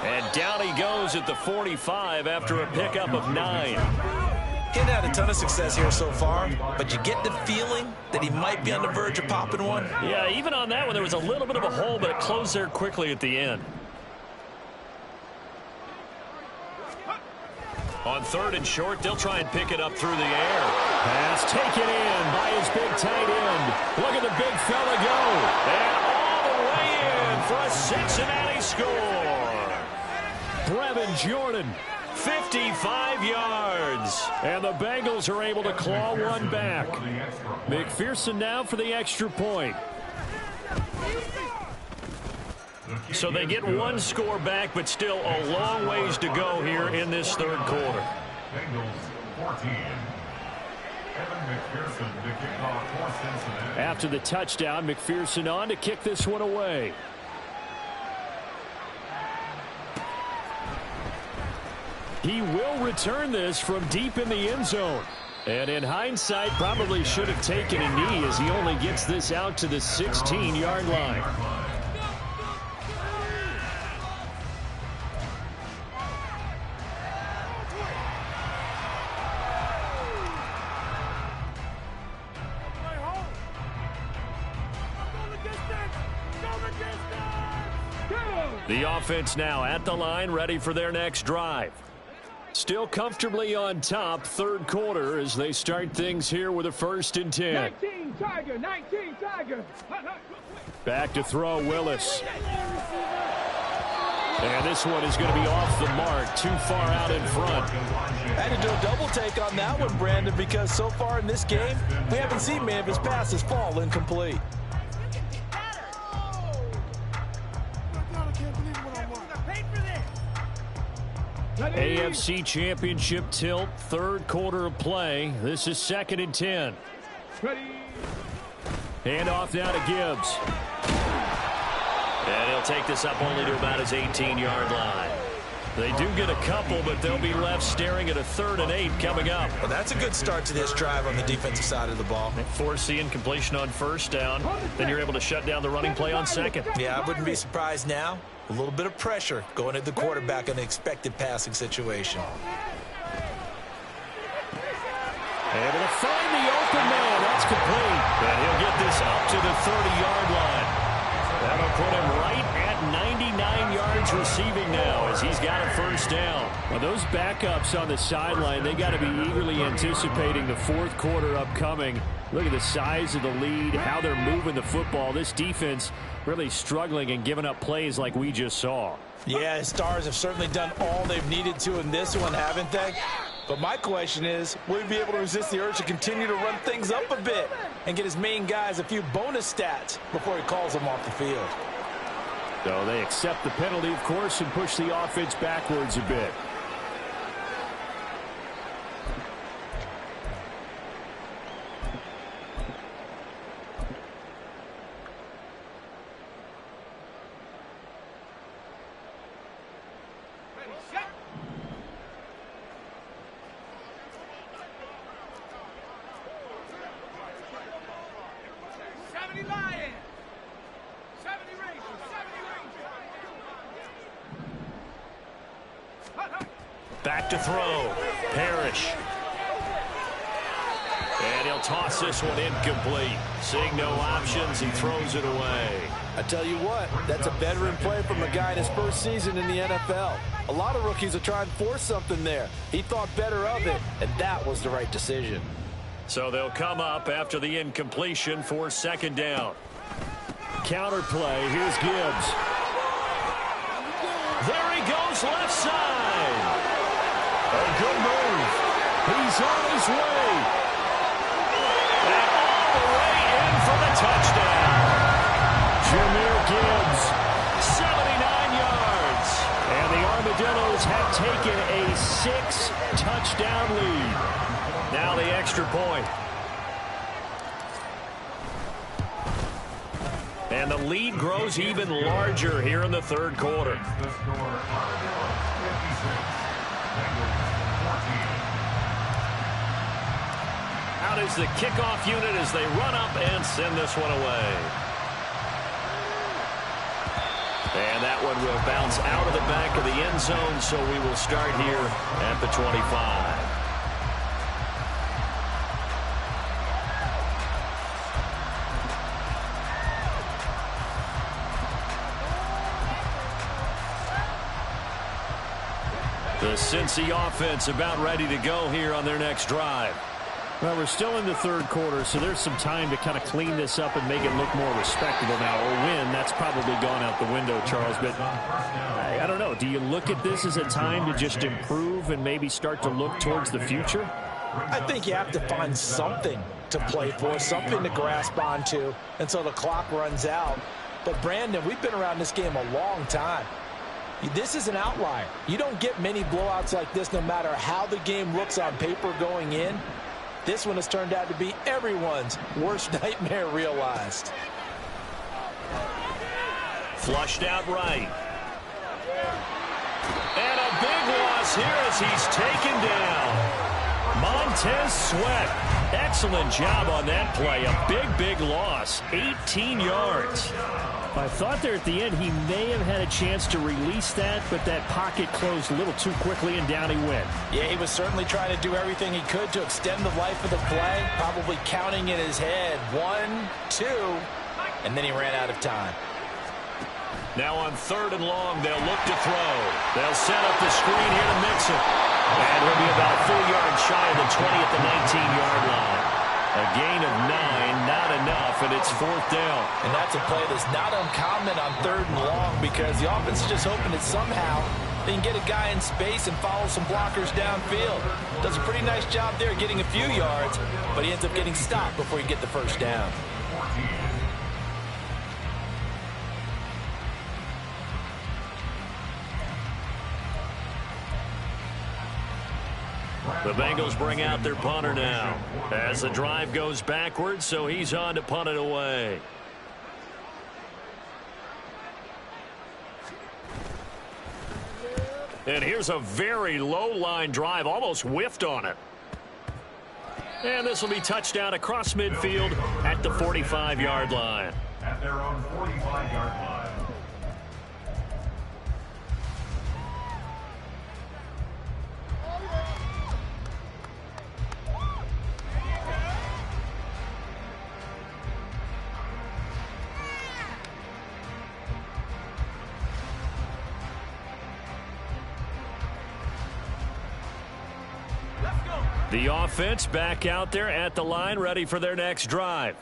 And down he goes at the 45 after a pickup of 9. He hadn't had a ton of success here so far, but you get the feeling that he might be on the verge of popping one. Yeah, even on that one, there was a little bit of a hole, but it closed there quickly at the end. On 3rd and short, they'll try and pick it up through the air. Pass taken in by his big tight end. Look at the big fella go. And all the way in for a Cincinnati score. Brevin Jordan, 55 yards. And the Bengals are able to claw one back. McPherson now for the extra point. So they get one score back, but still a long ways to go here in this 3rd quarter. Bengals 14. Evan McPherson to kick off for Cincinnati. After the touchdown, McPherson on to kick this one away. He will return this from deep in the end zone. And in hindsight, probably should have taken a knee as he only gets this out to the 16-yard line. The offense now at the line, ready for their next drive. Still comfortably on top, third quarter, as they start things here with a 1st and 10. 19 Tiger, 19 Tiger. Back to throw, Willis. And this one is going to be off the mark, too far out in front. I had to do a double take on that one, Brandon, because so far in this game, we haven't seen many of his passes fall incomplete. AFC Championship tilt, third quarter of play. This is 2nd and 10. Ready. Hand off now to Gibbs. And he'll take this up only to about his 18-yard line. They do get a couple, but they'll be left staring at a 3rd and 8 coming up. Well, that's a good start to this drive on the defensive side of the ball. Force the incompletion on 1st down. Then you're able to shut down the running play on 2nd. Yeah, I wouldn't be surprised now. A little bit of pressure going at the quarterback in an expected passing situation. Able to find the open man. That's complete. And he'll get this up to the 30-yard line. That'll put him right at 99 yards receiving now as he's got a 1st down. Well, those backups on the sideline, they got to be eagerly anticipating the 4th quarter upcoming. Look at the size of the lead, how they're moving the football. This defense really struggling and giving up plays like we just saw. Yeah, Stars have certainly done all they've needed to in this one, haven't they? But my question is, will he be able to resist the urge to continue to run things up a bit and get his main guys a few bonus stats before he calls them off the field? So they accept the penalty, of course, and push the offense backwards a bit. Back to throw. Parrish. And he'll toss this one incomplete. Seeing no options, he throws it away. I tell you what, that's a veteran play from a guy in his first season in the NFL. A lot of rookies are trying to force something there. He thought better of it, and that was the right decision. So they'll come up after the incompletion for 2nd down. Counter play. Here's Gibbs. There he goes, left side. A good move. He's on his way. And all the way in for the touchdown. Jahmyr Gibbs. 79 yards. And the Armadillos have taken a 6-touchdown lead. Now the extra point. And the lead grows even larger here in the 3rd quarter. Out is the kickoff unit as they run up and send this one away. And that one will bounce out of the back of the end zone, so we will start here at the 25. The Cincy offense about ready to go here on their next drive. Well, we're still in the 3rd quarter, so there's some time to kind of clean this up and make it look more respectable now. Or win, that's probably gone out the window, Charles. But I don't know. Do you look at this as a time to just improve and maybe start to look towards the future? I think you have to find something to play for, something to grasp onto until the clock runs out. But, Brandon, we've been around this game a long time. This is an outlier. You don't get many blowouts like this no matter how the game looks on paper going in. This one has turned out to be everyone's worst nightmare realized. Flushed out right. And a big loss here as he's taken down. Montez Sweat. Excellent job on that play. A big, big loss. 18 yards. I thought there at the end he may have had a chance to release that, but that pocket closed a little too quickly, and down he went. Yeah, he was certainly trying to do everything he could to extend the life of the play, probably counting in his head 1, 2, and then he ran out of time. Now on 3rd and long, they'll look to throw. They'll set up the screen here to mix it. And he'll be about a full yard shy of the 20 at the 19-yard line. A gain of 9, not enough, and it's 4th down. And that's a play that's not uncommon on 3rd and long because the offense is just hoping that somehow they can get a guy in space and follow some blockers downfield. Does a pretty nice job there getting a few yards, but he ends up getting stopped before he can get the first down. The Bengals bring out their punter now as the drive goes backwards, so he's on to punt it away. And here's a very low line drive, almost whiffed on it. And this will be touchdown across midfield at the 45-yard line. At their own 45-yard line. The offense back out there at the line, ready for their next drive.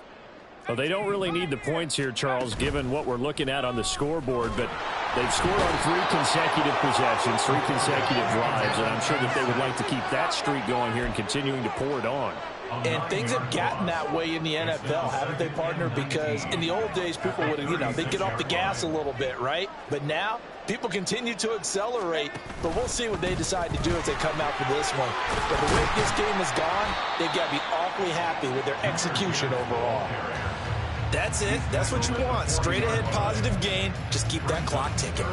Well, they don't really need the points here, Charles, given what we're looking at on the scoreboard, but they've scored on 3 consecutive possessions, 3 consecutive drives, and I'm sure that they would like to keep that streak going here and continuing to pour it on. And things have gotten that way in the NFL, haven't they, partner? Because in the old days, people would, they'd get off the gas a little bit, right? But now, people continue to accelerate. But we'll see what they decide to do as they come out for this one. But the way this game has gone, they've got to be awfully happy with their execution overall. That's it. That's what you want. Straight ahead, positive gain. Just keep that clock ticking.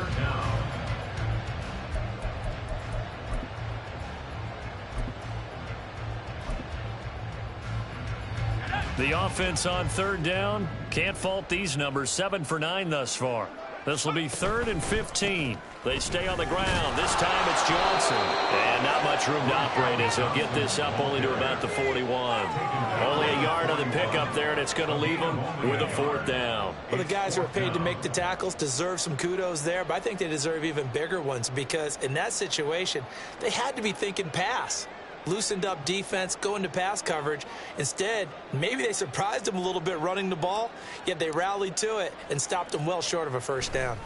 The offense on 3rd down. Can't fault these numbers. 7 for 9 thus far. This will be 3rd and 15. They stay on the ground. This time it's Johnson. And not much room to operate as he'll get this up only to about the 41. Only a yard on the pickup there, and it's going to leave him with a 4th down. Well, the guys who are paid to make the tackles deserve some kudos there, but I think they deserve even bigger ones because in that situation, they had to be thinking pass. Loosened up defense, going to pass coverage. Instead, maybe they surprised them a little bit running the ball, yet they rallied to it and stopped them well short of a first down.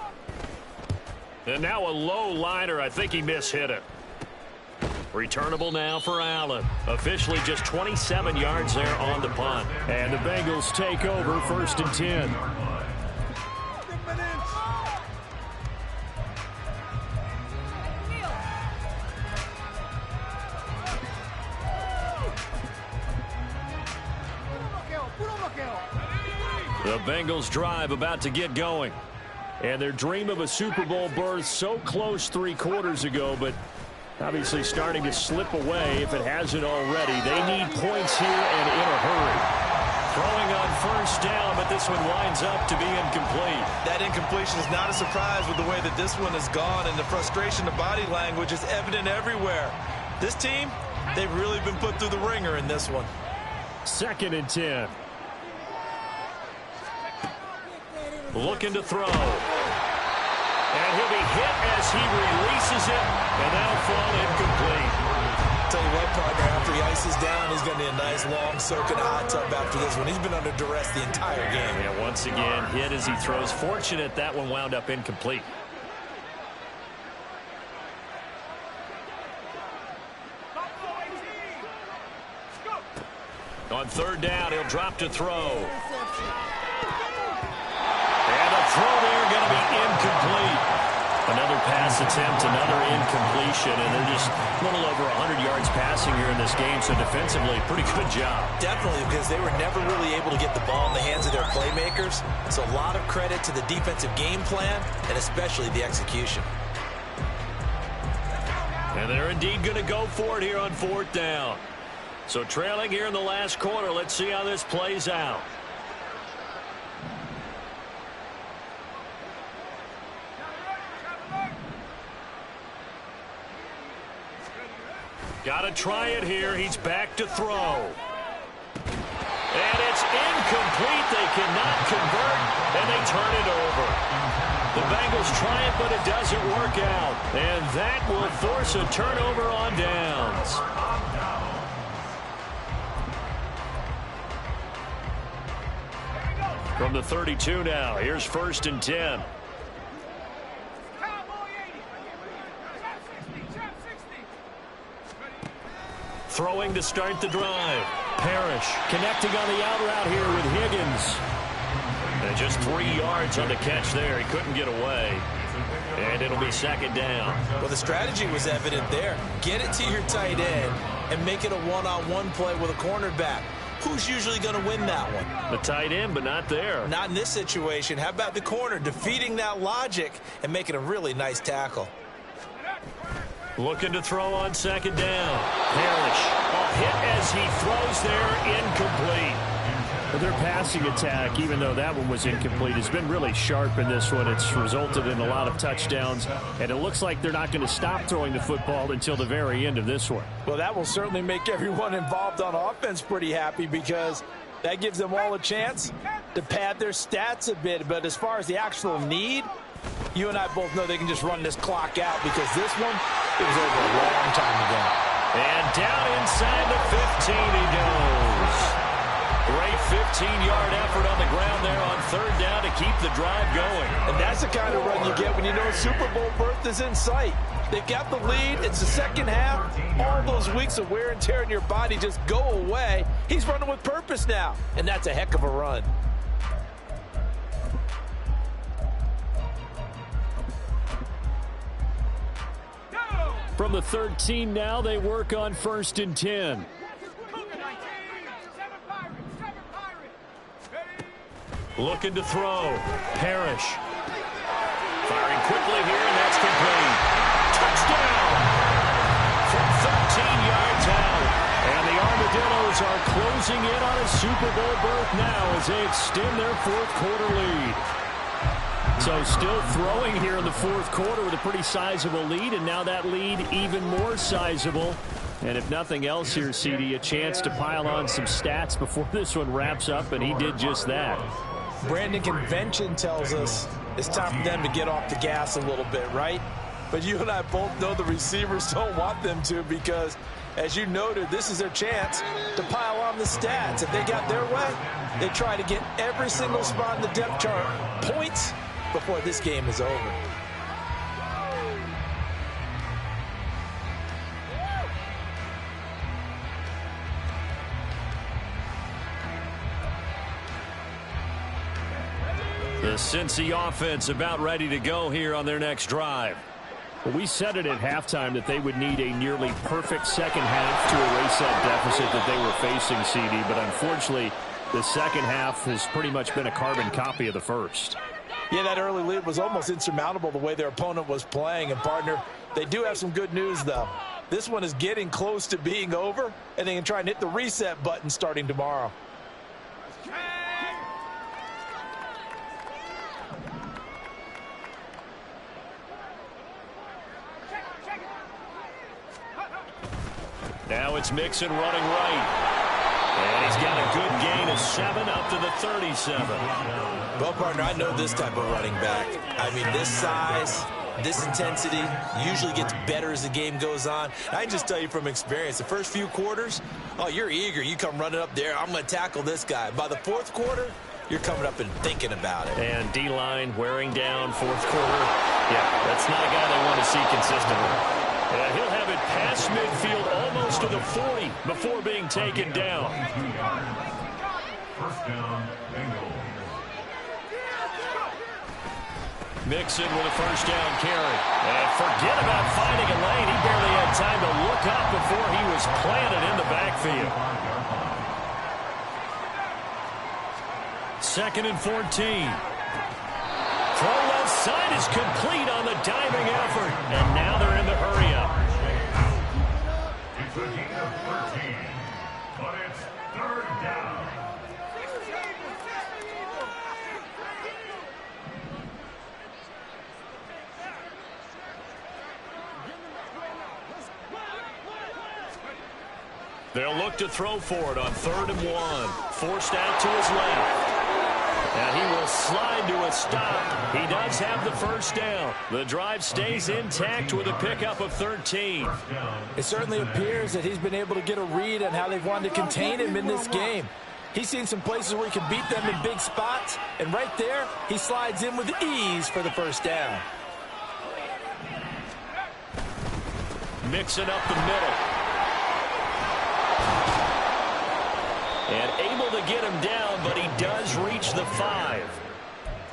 And now a low liner. I think he mishit it. Returnable now for Allen. Officially just 27 yards there on the punt. And the Bengals take over 1st and 10. The Bengals drive about to get going. And their dream of a Super Bowl berth so close 3 quarters ago, but obviously starting to slip away if it hasn't already. They need points here and in a hurry. Throwing on 1st down, but this one winds up to be incomplete. That incompletion is not a surprise with the way that this one has gone, and the frustration of body language is evident everywhere. This team, they've really been put through the ringer in this one. 2nd and 10. Looking to throw. And he'll be hit as he releases it, and that'll fall incomplete. Tell you what, partner, after he ices down, he's going to need a nice long soak in a hot tub after this one. He's been under duress the entire game. Yeah, once again, hit as he throws. Fortunate that one wound up incomplete. On 3rd down, he'll drop to throw. And a throw there going to be incomplete. Another pass attempt, another incompletion, and they're just a little over 100 yards passing here in this game, so defensively, pretty good job. Definitely, because they were never really able to get the ball in the hands of their playmakers, so a lot of credit to the defensive game plan, and especially the execution. And they're indeed going to go for it here on 4th down. So trailing here in the last quarter, let's see how this plays out. Got to try it here. He's back to throw. And it's incomplete. They cannot convert, and they turn it over. The Bengals try it, but it doesn't work out. And that will force a turnover on downs. From the 32 now, here's 1st and 10. Throwing to start the drive. Parrish connecting on the out route here with Higgins. And just 3 yards on the catch there. He couldn't get away. And it'll be 2nd down. Well, the strategy was evident there. Get it to your tight end and make it a one-on-one play with a cornerback. Who's usually going to win that one? The tight end, but not there. Not in this situation. How about the corner defeating that logic and making a really nice tackle? Looking to throw on 2nd down. Parrish, a hit as he throws there, incomplete. Well, their passing attack, even though that one was incomplete, has been really sharp in this one. It's resulted in a lot of touchdowns, and it looks like they're not going to stop throwing the football until the very end of this one. Well, that will certainly make everyone involved on offense pretty happy because that gives them all a chance to pad their stats a bit. But as far as the actual need, you and I both know they can just run this clock out because this one, it was over a long time ago. And down inside the 15 he goes. Great 15-yard effort on the ground there on 3rd down to keep the drive going. And that's the kind of run you get when you know Super Bowl berth is in sight. They've got the lead. It's the second half. All those weeks of wear and tear in your body just go away. He's running with purpose now, and that's a heck of a run. From the 13 now, they work on 1st and 10. Looking to throw. Parrish. Firing quickly here, and that's complete. Touchdown! From 13 yards out. And the Armadillos are closing in on a Super Bowl berth now as they extend their 4th quarter lead. So still throwing here in the 4th quarter with a pretty sizable lead, and now that lead even more sizable. And if nothing else here, CD, a chance to pile on some stats before this one wraps up, and he did just that. Brandon, convention tells us it's time for them to get off the gas a little bit, right? But you and I both know the receivers don't want them to because, as you noted, this is their chance to pile on the stats. If they got their way, they try to get every single spot in the depth chart points before this game is over. The Cincy offense about ready to go here on their next drive. Well, we said it at halftime that they would need a nearly perfect second half to erase that deficit that they were facing, CD. But unfortunately, the second half has pretty much been a carbon copy of the first. Yeah, that early lead was almost insurmountable the way their opponent was playing. And, partner, they do have some good news, though. This one is getting close to being over, and they can try and hit the reset button starting tomorrow. Now it's Mixon running right. And he's got a good gain of 7 up to the 37. Well, partner, I know this type of running back. I mean, this size, this intensity usually gets better as the game goes on. I can just tell you from experience, the first few quarters, oh, you're eager. You come running up there, I'm going to tackle this guy. By the 4th quarter, you're coming up and thinking about it. And D-line wearing down 4th quarter. Yeah, that's not a guy they want to see consistently. And he'll have it past midfield almost to the 40 before being taken down. 1st down, Bengals. Mixon with a 1st down carry. And forget about finding a lane. He barely had time to look up before he was planted in the backfield. 2nd and 14. Throw left side is complete on the diving effort. And now they're in the hurry-up. It's a gain of 13, but it's 3rd down. They'll look to throw for it on 3rd and 1. Forced out to his left. And he will slide to a stop. He does have the first down. The drive stays intact with a pickup of 13. It certainly appears that he's been able to get a read on how they've wanted to contain him in this game. He's seen some places where he can beat them in big spots, and right there, he slides in with ease for the first down. Mixing up the middle. And able to get him down, but he does reach the 5.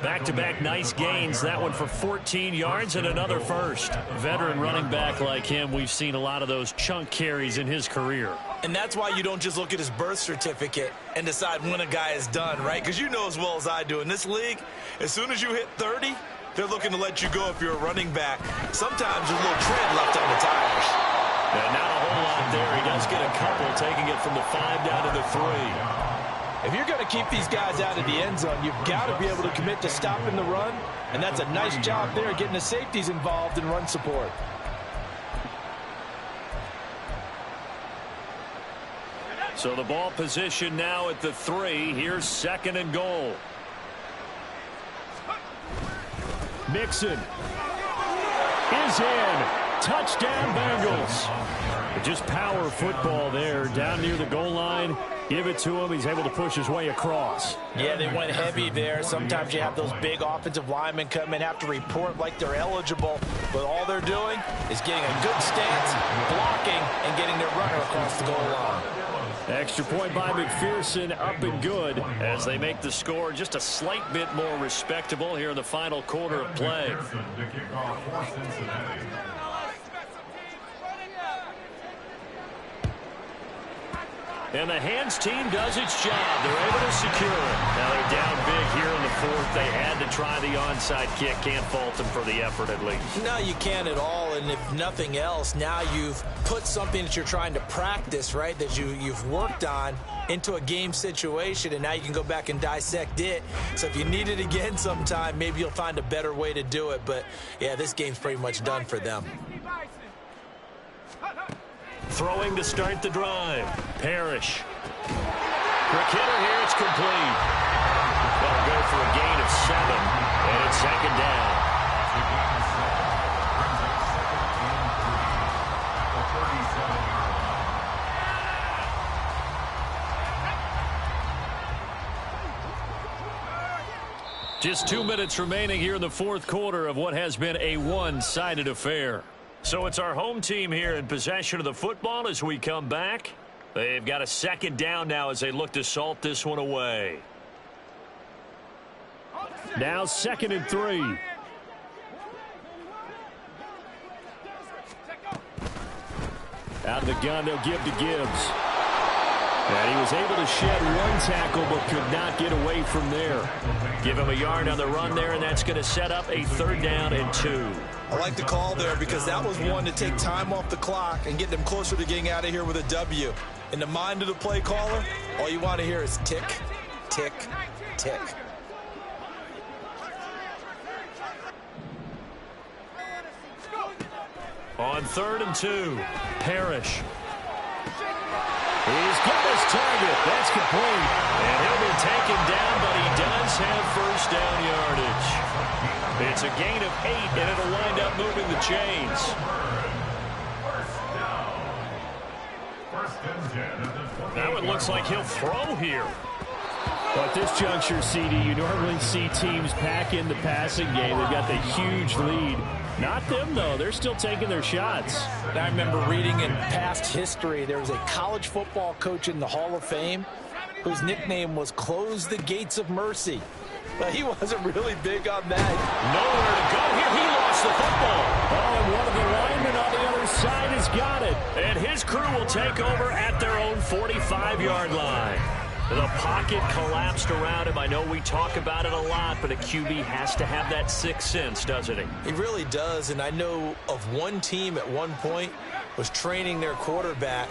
Back-to-back nice gains. That one for 14 yards and another first. Veteran running back like him, we've seen a lot of those chunk carries in his career. And that's why you don't just look at his birth certificate and decide when a guy is done, right? Because you know as well as I do, in this league, as soon as you hit 30, they're looking to let you go if you're a running back. Sometimes there's a little tread left on the tires. And not a whole lot there. He does get a couple, taking it from the 5 down to the 3. If you're going to keep these guys out of the end zone, you've got to be able to commit to stopping the run, and that's a nice job there getting the safeties involved in run support. So the ball position now at the 3. Here's 2nd and goal. Mixon is in. Touchdown, Bengals. Just power football there down near the goal line. Give it to him. He's able to push his way across. Yeah, they went heavy there. Sometimes you have those big offensive linemen come in, have to report like they're eligible, but all they're doing is getting a good stance, blocking, and getting their runner across the goal line. Extra point by McPherson, up and good. As they make the score just a slight bit more respectable here in the final quarter of play. And the hands team does its job. They're able to secure it. Now they're down big here in the 4th. They had to try the onside kick. Can't fault them for the effort at least. No, you can't at all. And if nothing else, now you've put something that you're trying to practice, right, that you've worked on into a game situation, and now you can go back and dissect it. So if you need it again sometime, maybe you'll find a better way to do it. But, yeah, this game's pretty much done for them. Throwing to start the drive. Parrish. Quick hitter here. It's complete. They'll go for a gain of 7. And it's 2nd down. Just 2 minutes remaining here in the 4th quarter of what has been a one-sided affair. So it's our home team here in possession of the football as we come back. They've got a 2nd down now as they look to salt this one away. Now 2nd and 3. Out of the gun, they'll give to Gibbs. And he was able to shed one tackle but could not get away from there. Give him a yard on the run there, and that's going to set up a 3rd down and 2. I like the call there because that was one to take time off the clock and get them closer to getting out of here with a W. In the mind of the play caller, all you want to hear is tick, tick, tick. On 3rd and 2, Parrish. He's got his target. That's complete. And he'll be taken down, but he does have first down yardage. It's a gain of 8, and it'll wind up moving the chains. Now it looks like he'll throw here. But at this juncture, CD, you normally see teams pack in the passing game. They've got the huge lead. Not them, though. They're still taking their shots. I remember reading in past history, there was a college football coach in the Hall of Fame whose nickname was Close the Gates of Mercy. But he wasn't really big on that. Nowhere to go here. He lost the football. Oh, and one of the linemen on the other side has got it. And his crew will take over at their own 45-yard line. The pocket collapsed around him. I know we talk about it a lot, but a QB has to have that sixth sense, doesn't he? He really does, and I know of one team at one point was training their quarterback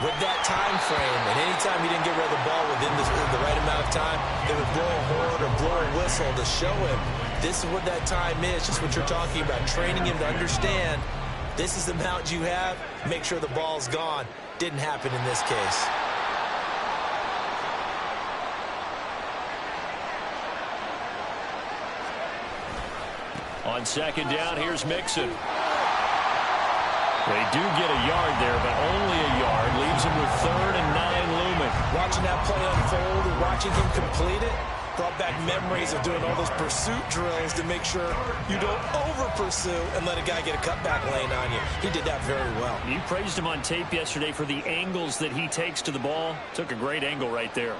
with that time frame, and anytime he didn't get rid of the ball within the right amount of time, they would blow a horn or blow a whistle to show him this is what that time is, just what you're talking about, training him to understand this is the amount you have, make sure the ball's gone. Didn't happen in this case. On second down, here's Mixon. They do get a yard there, but only a yard. Leaves him with 3rd and 9 looming. Watching that play unfold and watching him complete it brought back memories of doing all those pursuit drills to make sure you don't over-pursue and let a guy get a cutback lane on you. He did that very well. You praised him on tape yesterday for the angles that he takes to the ball. Took a great angle right there.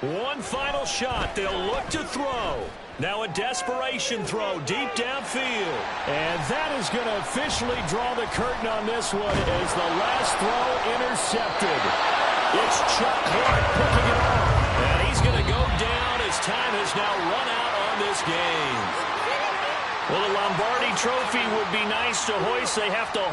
One final shot. They'll look to throw. Now a desperation throw deep downfield. And that is going to officially draw the curtain on this one as the last throw intercepted. It's Chuck Clark picking it up. And he's going to go down as time has now run out on this game. Well, the Lombardi Trophy would be nice to hoist. They have to